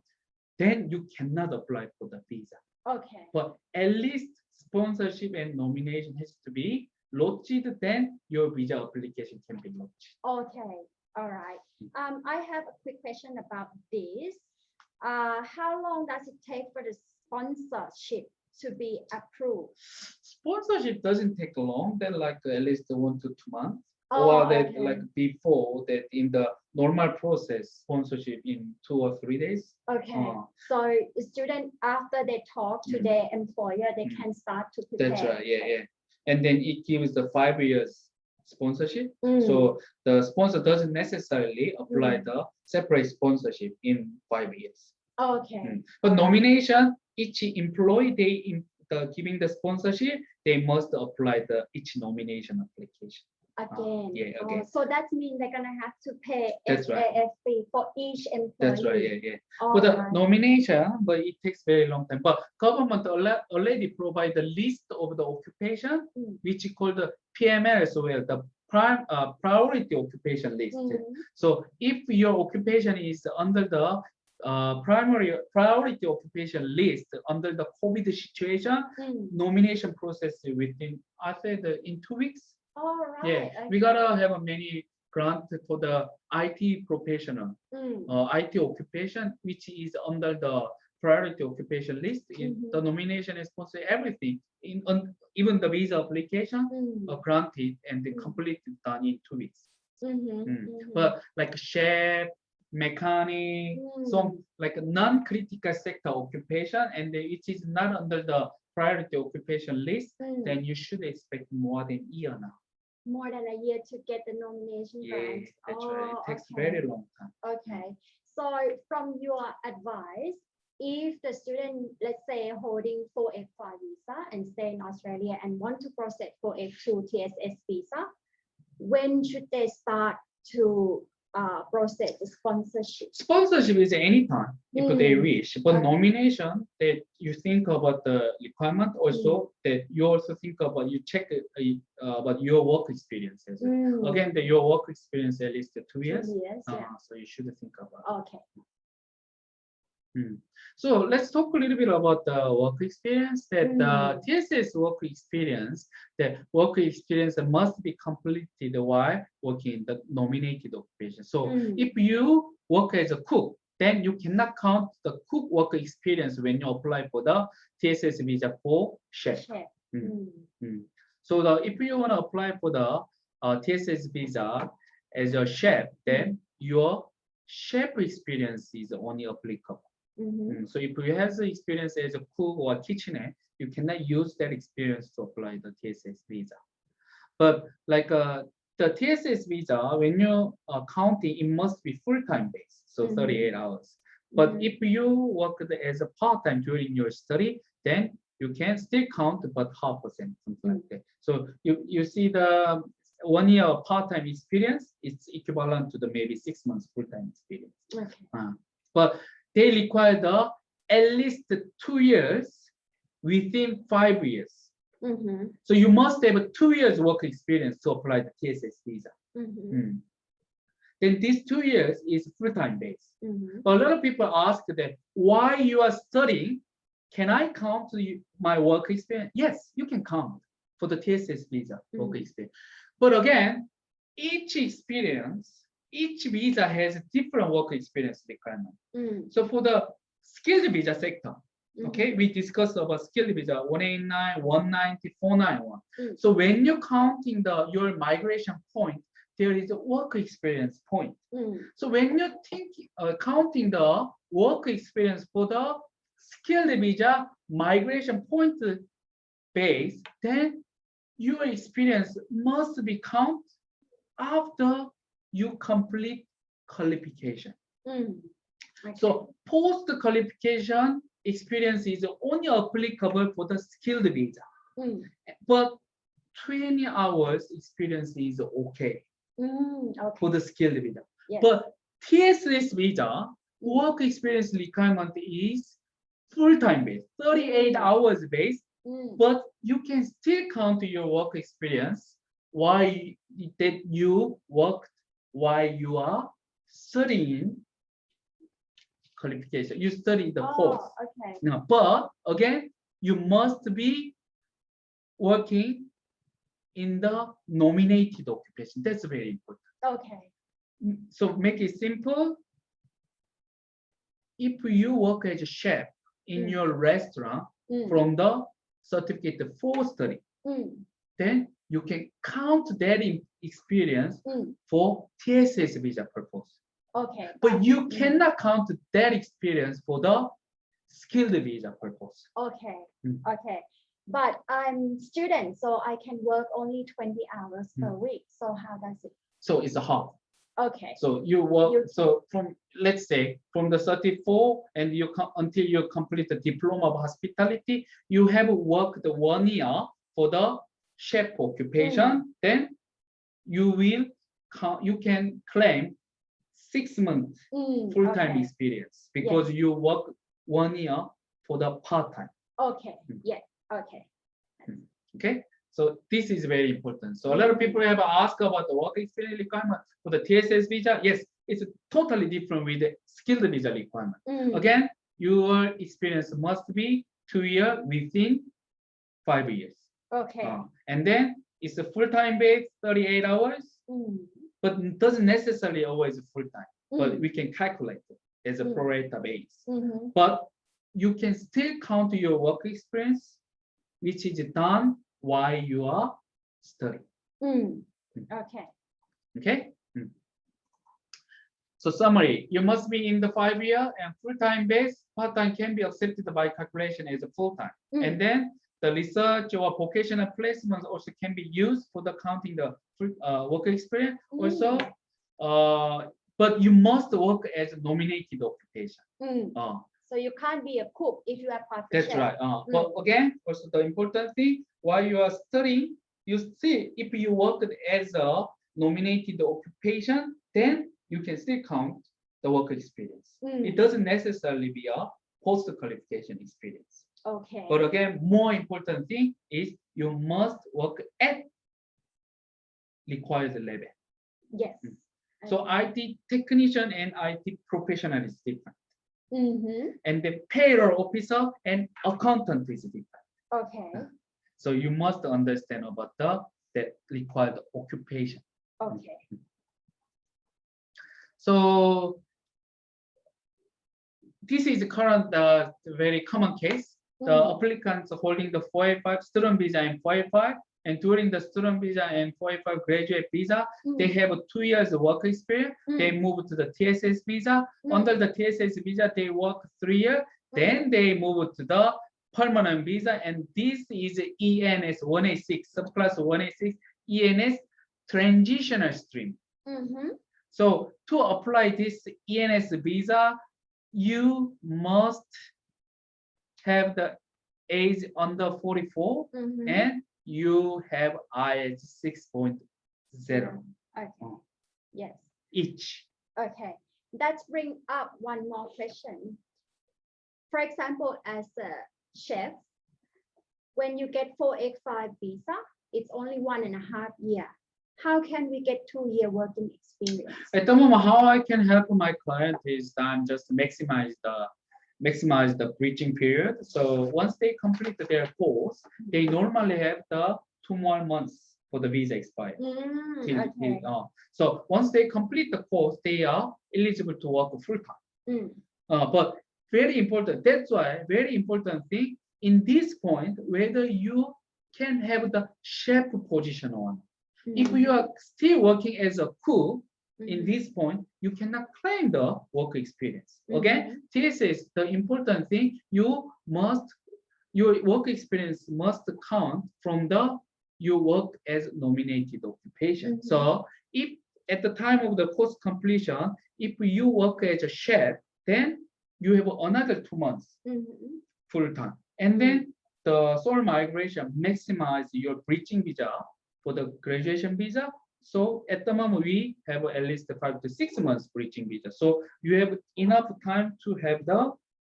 then you cannot apply for the visa. Okay. But at least sponsorship and nomination has to be lodged, then your visa application can be lodged. Okay. All right. I have a quick question about this. How long does it take for the sponsorship to be approved? Sponsorship doesn't take long, then like at least 1 to 2 months. Oh, Or that okay. like before that in the normal process, sponsorship in 2 or 3 days. Okay. So the student, after they talk to their employer, they can start to prepare. That's right, yeah. And then it gives the 5 years sponsorship. Mm. So the sponsor doesn't necessarily apply the separate sponsorship in 5 years. Okay. But nomination, each employee, giving the sponsorship, they must apply each nomination application. Again. Yeah, okay. So that means they're gonna have to pay That's right. SAF fee for each employee. That's right, yeah. All For the right. nomination, but it takes very long time. But government already provide the list of the occupation, which is called the PML as well, the priority occupation list. So if your occupation is under the primary priority occupation list under the COVID situation, nomination process within, I said, in 2 weeks. All right. Yeah, Okay. we gotta have a many grant for the IT professional, IT occupation, which is under the priority occupation list. In the nomination and sponsor everything, even the visa application granted and completed done in 2 weeks. But like chef, mechanic, some like non-critical sector occupation, and it is not under the priority occupation list, then you should expect more than a year now. More than a year to get the nomination Yeah, grant. that's right. It takes Okay. very long time. Okay. So from your advice, if the student, let's say, holding 4F5 visa and stay in Australia and want to process 4F2 TSS visa, when should they start to process the sponsorship? Sponsorship is anytime if they wish, but Okay. nomination, that you think about the requirement, also that you also think about, you check about your work experience as well. Again, your work experience at least 2 years. 2 years, yeah. So you should think about. Okay. So let's talk a little bit about the work experience. That TSS work experience, the work experience must be completed while working in the nominated occupation. So if you work as a cook, then you cannot count the cook work experience when you apply for the TSS visa for chef. So if you want to apply for the TSS visa as a chef, then your chef experience is only applicable. So if you have the experience as a cook or kitchenette, you cannot use that experience to apply the TSS visa. But like the TSS visa, when you counting, it must be full-time base, so 38 hours. But if you work as a part-time during your study, then you can still count, but 0.5%, something like that. So you see the 1 year part-time experience, it's equivalent to the maybe 6 months full-time experience. Okay. But they require at least 2 years within 5 years. So you must have 2 years work experience to apply the TSS visa. Then these 2 years is full-time base. But a lot of people ask that, why you are studying, can I count my work experience? Yes, you can count for the TSS visa work experience. But again, each visa has a different work experience requirement. So for the skilled visa sector, okay, we discussed about skilled visa 189, 190, 491. So when you're counting your migration point, there is a work experience point. So when you're counting the work experience for the skilled visa migration point base, then your experience must be counted after you complete qualification. Okay. So post qualification experience is only applicable for the skilled visa, but 20 hours experience is okay, for the skilled visa. Yes. But TSS visa work experience requirement is full-time base, 38 hours base, Mm. but you can still count your work experience why that you worked while you are studying qualification. You study the course. Okay. Now, but again, you must be working in the nominated occupation. That's very important. Okay. So make it simple. If you work as a chef in your restaurant from the certificate 4 study, then you can count that experience for TSS visa purpose. Okay. But you cannot count that experience for the skilled visa purpose. Okay. Okay. But I'm student, so I can work only 20 hours per week. So how does it? So it's a half. Okay. So you work, so from, let's say, from the 34 and you until you complete the diploma of hospitality, you have worked 1 year for the chef occupation, then you will, you can claim 6 months full-time experience because you work 1 year for the part-time. Okay. Yeah. Okay. Okay. So this is very important. So a lot of people have asked about the work experience requirement for the TSS visa. Yes, it's totally different with the skilled visa requirement. Again, your experience must be 2 years within 5 years. Okay. And then it's a full-time base, 38 hours, but it doesn't necessarily always full-time. But we can calculate it as a pro rata base. But you can still count your work experience, which is done while you are studying. Okay. Okay. So summary, you must be in the 5 year and full-time base. Part-time can be accepted by calculation as a full-time. And then the research or vocational placements also can be used for the counting the work experience. Also, but you must work as a nominated occupation. So you can't be a cook if you are part of That's chef. right. But again, also the important thing, while you are studying, you see if you worked as a nominated occupation, then you can still count the work experience. It doesn't necessarily be a post-qualification experience. Okay. But again, more important thing is you must work at required level. Yes. So IT technician and IT professional is different. And the payroll officer and accountant is different. Okay. So you must understand about the required occupation. Okay. So this is the current very common case. The applicants holding the 485 student visa and 485, and during the student visa and 485 graduate visa, they have 2 years of work experience. They move to the TSS visa. Under the TSS visa, they work 3 years. Then they move to the permanent visa, and this is ENS 186 plus 186 ENS transitional stream. So to apply this ENS visa, you must have the age under 44 and you have IH 6.0. Okay. Yes. Each. Okay. That brings up one more question. For example, as a chef, when you get 485 visa, it's only 1.5 years. How can we get 2 year working experience? At the moment, how I can help my client is I'm just maximize the bridging period. So once they complete their course, they normally have the 2 more months for the visa expire. So once they complete the course, they are eligible to work full time. But very important, that's why very important thing in this point, whether you can have the chef position on. If you are still working as a cook, in this point, you cannot claim the work experience. Okay, this is the important thing. Your work experience must count from you work as nominated occupation. So if at the time of the course completion, if you work as a chef, then you have another 2 months full time, and then the sole migration maximize your bridging visa for the graduation visa. So at the moment, we have at least 5 to 6 months bridging visa. So you have enough time to have the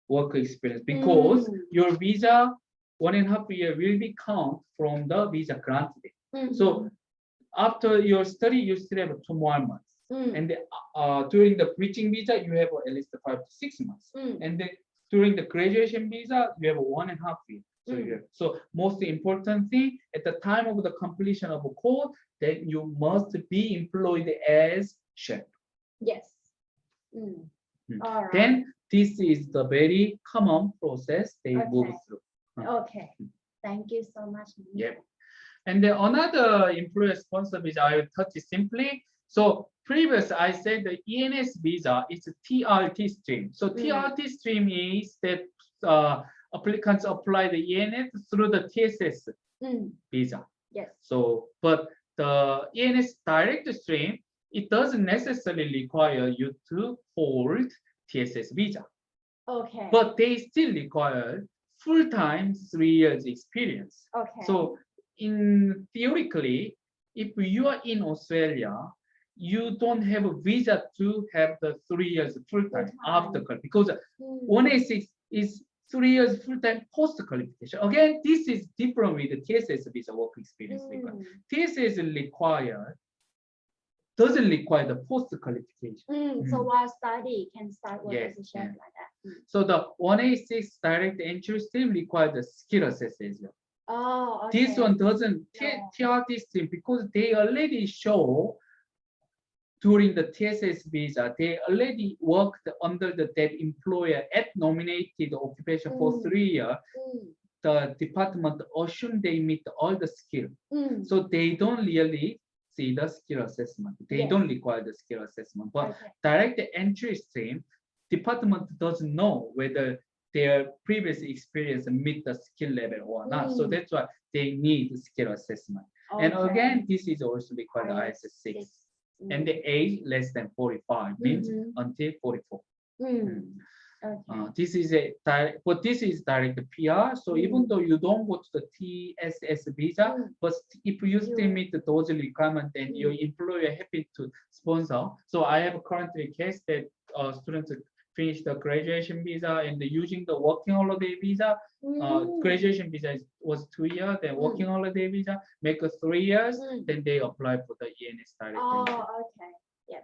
work experience because Mm. your visa 1.5 year will be count from the visa granted. So after your study, you still have 2 more months. And during the bridging visa, you have at least 5 to 6 months. And then during the graduation visa, you have 1.5 years. So most important thing at the time of the completion of a course, that you must be employed as chef. Yes. All right. Then this is the very common process they move Okay. through. Okay. Thank you so much. Yep. And then another employer sponsor visa, I will touch it simply. So previous I said the ENS visa is a TRT stream. So TRT stream is that applicants apply the ENS through the TSS visa. Yes. So, but the ENS direct stream, it doesn't necessarily require you to hold TSS visa. Okay. But they still require full-time 3 years experience. Okay. So in theoretically, if you are in Australia, you don't have a visa to have the 3 years full-time after because 186 is 3 years full-time post-qualification. Again, this is different with the TSS visa work experience. TSS doesn't require the post-qualification. So while study can start work Yes, as a chef yes. like that. So the 186 direct entry stream requires the skill assessment as well. Oh, okay. This one doesn't TRT stream because they already show during the TSS visa, they already worked under the that employer at nominated occupation for 3 years. The department assume they meet all the skill. So they don't really see the skill assessment. They don't require the skill assessment. But direct entry stream, department doesn't know whether their previous experience meet the skill level or not. So that's why they need skill assessment. And again, this is also required ISS 6. And the age less than 45 means until 44. This is a direct, but this is direct PR. So even though you don't go to the TSS visa, but if you still meet those requirements, then your employer happy to sponsor. So I have currently a case that students finish the graduation visa and using the working holiday visa. Graduation visa was 2 years, then working holiday visa make a 3 years, then they apply for the ENS direct. Okay. Yeah.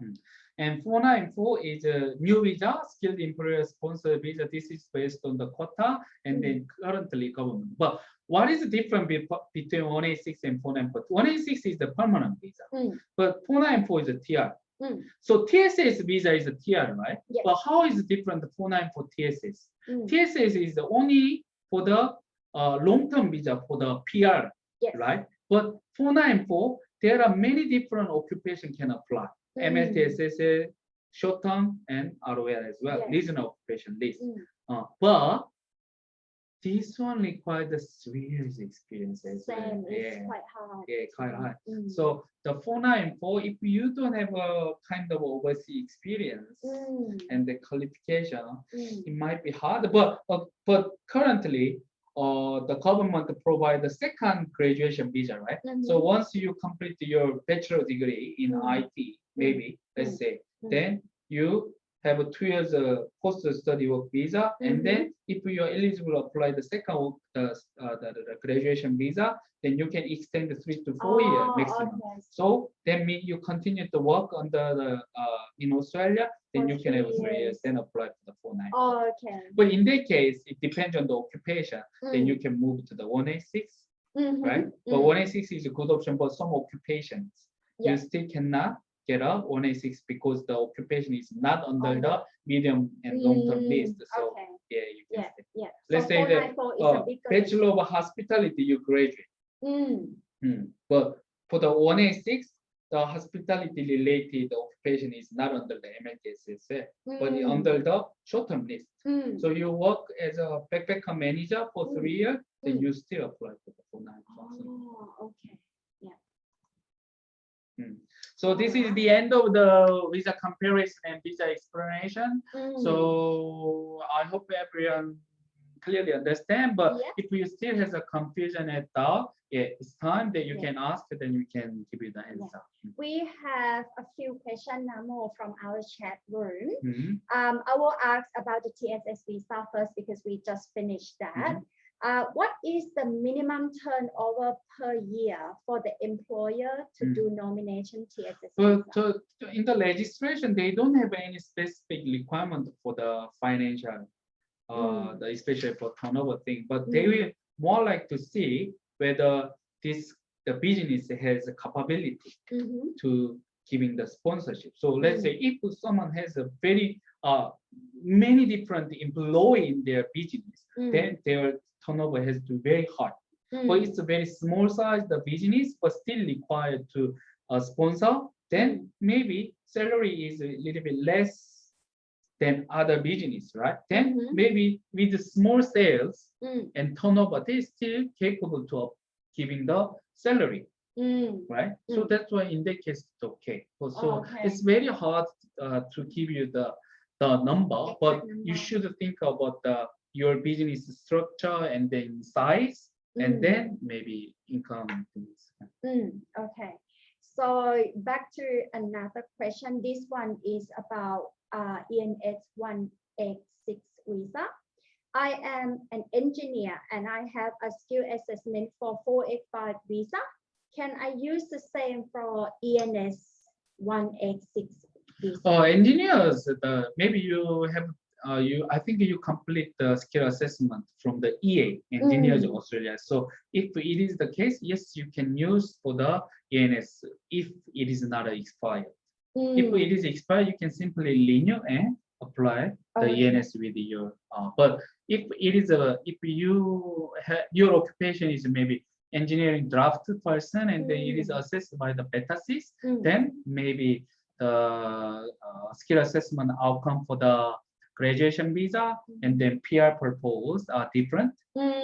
And 494 is a new visa, skilled employer sponsored visa. This is based on the quota and then currently government. But what is the difference between 186 and 494? 186 is the permanent visa, but 494 is a TR. So TSS visa is a TR, right? Yes. But how is it different from 494 TSS? TSS is only for the long-term visa for the PR, right? But 494, there are many different occupations can apply. MLTSS, short-term, and ROL as well, regional occupation list. But this one requires the 3 years experience as well. It's quite hard. Yeah, quite hard. So the 494, if you don't have a kind of overseas experience and the qualification, it might be hard. But currently, the government provide the second graduation visa, right? So once you complete your bachelor degree in IT, maybe let's say, then you have a 2 years post-study work visa, and then if you are eligible to apply the second the graduation visa, then you can extend the 3 to 4 years maximum. So that means you continue to work under the in Australia, then you can have 3 years, then apply for the 494. Okay. But in that case, it depends on the occupation. Then you can move to the 186, right? But 186 is a good option, but some occupations you still cannot get a 186 because the occupation is not under the medium and long-term list. So yeah, you can stay. Let's say the Bachelor of Hospitality you graduate. But for the 186, the hospitality related occupation is not under the MLTSS, but under the short-term list. So you work as a backpacker manager for 3 years, then you still apply for the 494. Okay. So this is the end of the visa comparison and visa explanation. So I hope everyone clearly understand. But Yeah. if you still has a confusion at doubt, it's time that you Yeah. can ask, then we can give you the answer. We have a few questions now more from our chat room. Mhm. I will ask about the TSS visa first because we just finished that. What is the minimum turnover per year for the employer to do nomination TSS But visa? in the legislation, they don't have any specific requirement for the financial, especially for turnover thing. But they will more like to see whether the business has a capability to giving the sponsorship. So let's say if someone has a very many different employee in their business, then their turnover has to be very high. But it's a very small size the business, but still required to sponsor. Then maybe salary is a little bit less than other business, right? Then maybe with the small sales and turnover, they still capable to giving the salary, right? So that's why in that case it's okay. So it's very hard to give you the number, but you should think about your business structure and then size, and then maybe income things. Okay. So back to another question. This one is about ENS 186 visa. I am an engineer and I have a skill assessment for 485 visa. Can I use the same for ENS 186 visa? Engineers, maybe you have I think you complete the skill assessment from the EA, Engineers Australia. So if it is the case, yes, you can use for the ENS if it is not expired. If it is expired, you can simply renew and apply the ENS with your. But if it is if you your occupation is maybe engineering draft person and then it is assessed by the BETA-CIS, then maybe the skill assessment outcome for the graduation visa and then PR purpose are different.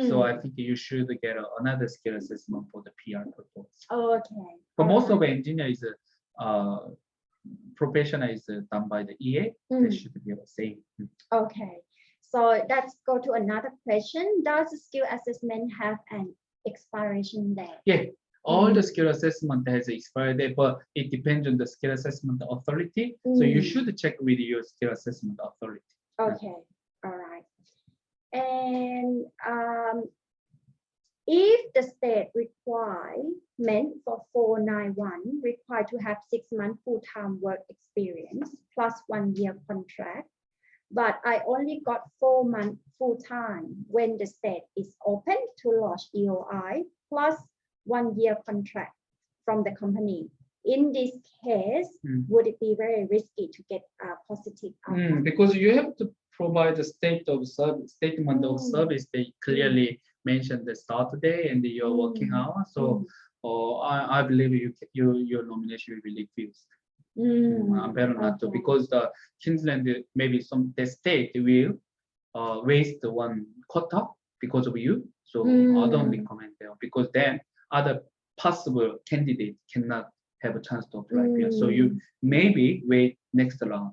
So I think you should get another skill assessment for the PR purpose. Okay. But most of engineers professional is done by the EA. They should be the same. Okay. So let's go to another question. Does the skill assessment have an expiration date? Yeah. All the skill assessment has an expiry date, but it depends on the skill assessment authority. So you should check with your skill assessment authority. Okay, all right. And if the state requirement for 491 required to have 6 months full-time work experience plus 1 year contract, but I only got 4 months full-time when the state is open to launch EOI plus 1 year contract from the company. In this case, would it be very risky to get a positive outcome? Because you have to provide the statement of service. They clearly mentioned the start day and your working hours. So I believe your nomination will be refused. Better not to, because the Queensland maybe the state will waste one quota because of you. So I don't recommend that, because then other possible candidates cannot have a chance to apply. So you maybe wait next round.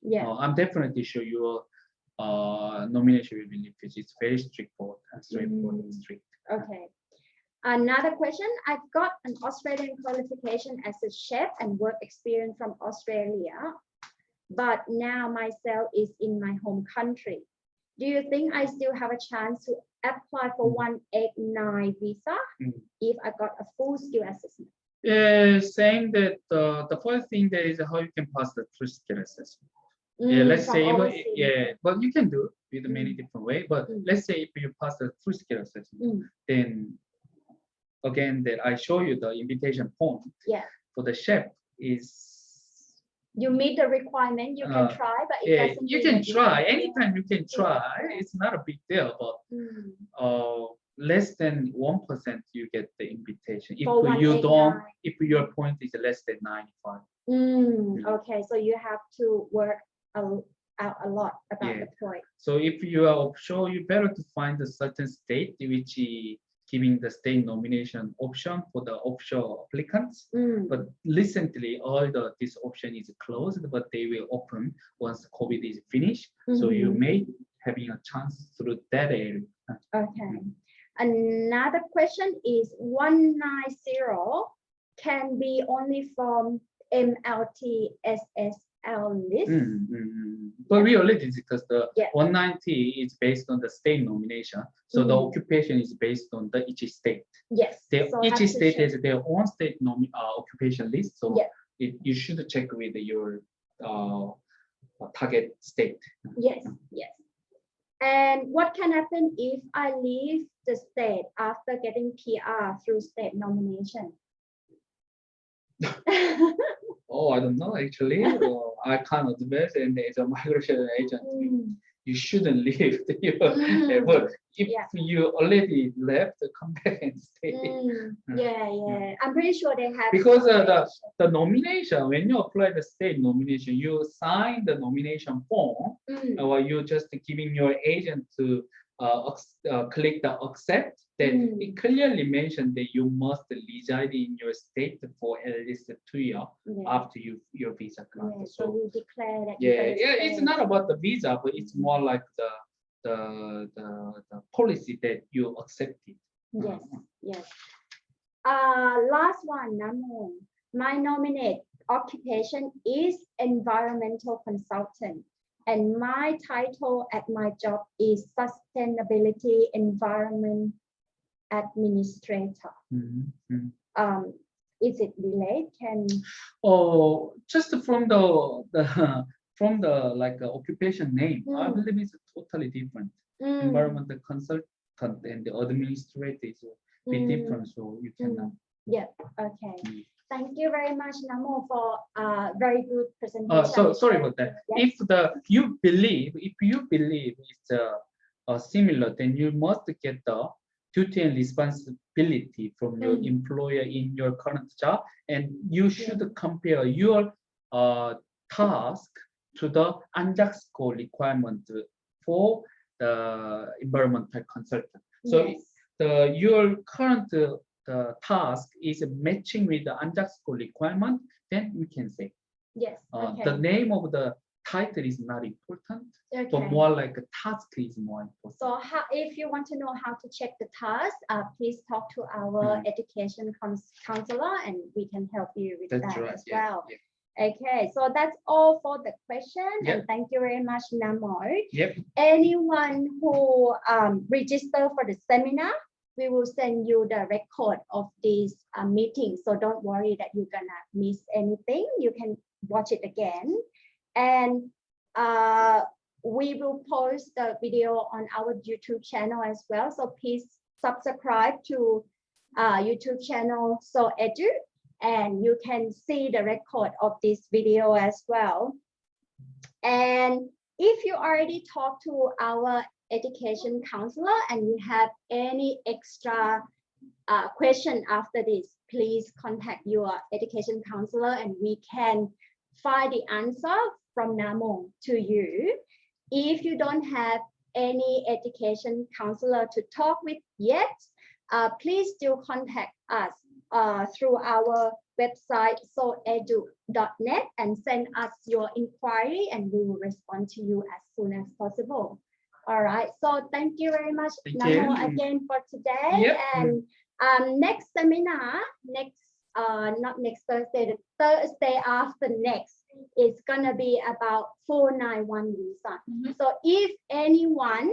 Yeah. I'm definitely sure your nomination will be refused. It's very straightforward and strict. Okay. Another question. I've got an Australian qualification as a chef and work experience from Australia, but now myself is in my home country. Do you think I still have a chance to apply for 189 visa if I got a full skill assessment? Saying that the first thing there is how you can pass the true skill assessment. Let's say but you can do it with many different ways. But let's say if you pass the true skill assessment, then again that I show you the invitation form. For the chef is. You meet the requirement, you can try, but it doesn't you can try anytime. You can try. It's not a big deal, but less than 1% you get the invitation. If you don't, if your point is less than 95. Okay, so you have to work out a lot about the point. So if you are offshore, you better to find a certain state which is giving the state nomination option for the offshore applicants. But recently, all this option is closed, but they will open once COVID is finished. So you may having a chance through that area. Okay. Another question is 190 can be only from MLT SSL list. But we already discussed the Yeah. 190 is based on the state nomination. So the occupation is based on the each state. Yes. So Each have to state check. has their own state occupation list. So Yeah. you should check with your target state. Yes, yes. And what can happen if I leave the state after getting PR through state nomination? Oh, I don't know actually. I can't advise, and as a migration agent, you shouldn't leave but if you already left, come back and stay. Yeah. I'm pretty sure they have. Because the nomination, when you apply the state nomination, you sign the nomination form, or you just giving your agent to click the accept. Then it clearly mentioned that you must reside in your state for at least 2 years after your visa granted. Yeah, so you declare that. It's not about the visa, but it's more like the policy that you accepted. Yes. Last one, Namo. My nominate occupation is environmental consultant, and my title at my job is sustainability environment administrator. Is it related? Just from the like occupation name, I believe it's totally different. Environmental consultant and the administrator is a bit different, so you cannot. Yeah. Okay. Thank you very much, Namo, for very good presentation. Sorry about that. Yes. If you believe it's similar, then you must get the duty and responsibility from your employer in your current job, and you should compare your task to the underscore requirement for the environmental consultant. So your current task is matching with the underscore requirement, then we can say. Yes. Okay. The name of the title is not important, but more like a task is more important. So if you want to know how to check the task, please talk to our education counselor, and we can help you with that as well. Okay, so that's all for the question, and thank you very much, Namo. Anyone who register for the seminar, we will send you the record of this meeting, so don't worry that you're gonna miss anything. You can watch it again, and we will post the video on our YouTube channel as well, so please subscribe to YouTube channel So Edu, and you can see the record of this video as well. And if you already talked to our education counselor and you have any extra question after this, please contact your education counselor and we can find the answer from Namo to you. If you don't have any education counselor to talk with yet, please still contact us through our website soedu.net and send us your inquiry, and we will respond to you as soon as possible. All right, so thank you very much, Namo, again for today. And next seminar, not next Thursday, the Thursday after next, it's gonna be about 491 visa. So if anyone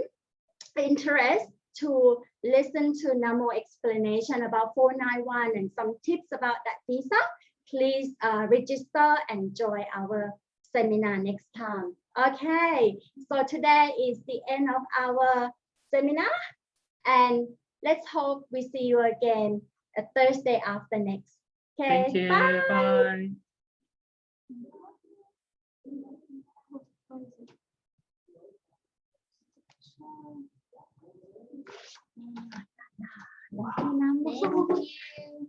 interested to listen to Namo explanation about 491 and some tips about that visa, please register and join our seminar next time. Okay, so today is the end of our seminar, and let's hope we see you again a Thursday after next. Okay, thank you. Bye. Wow. Thank you.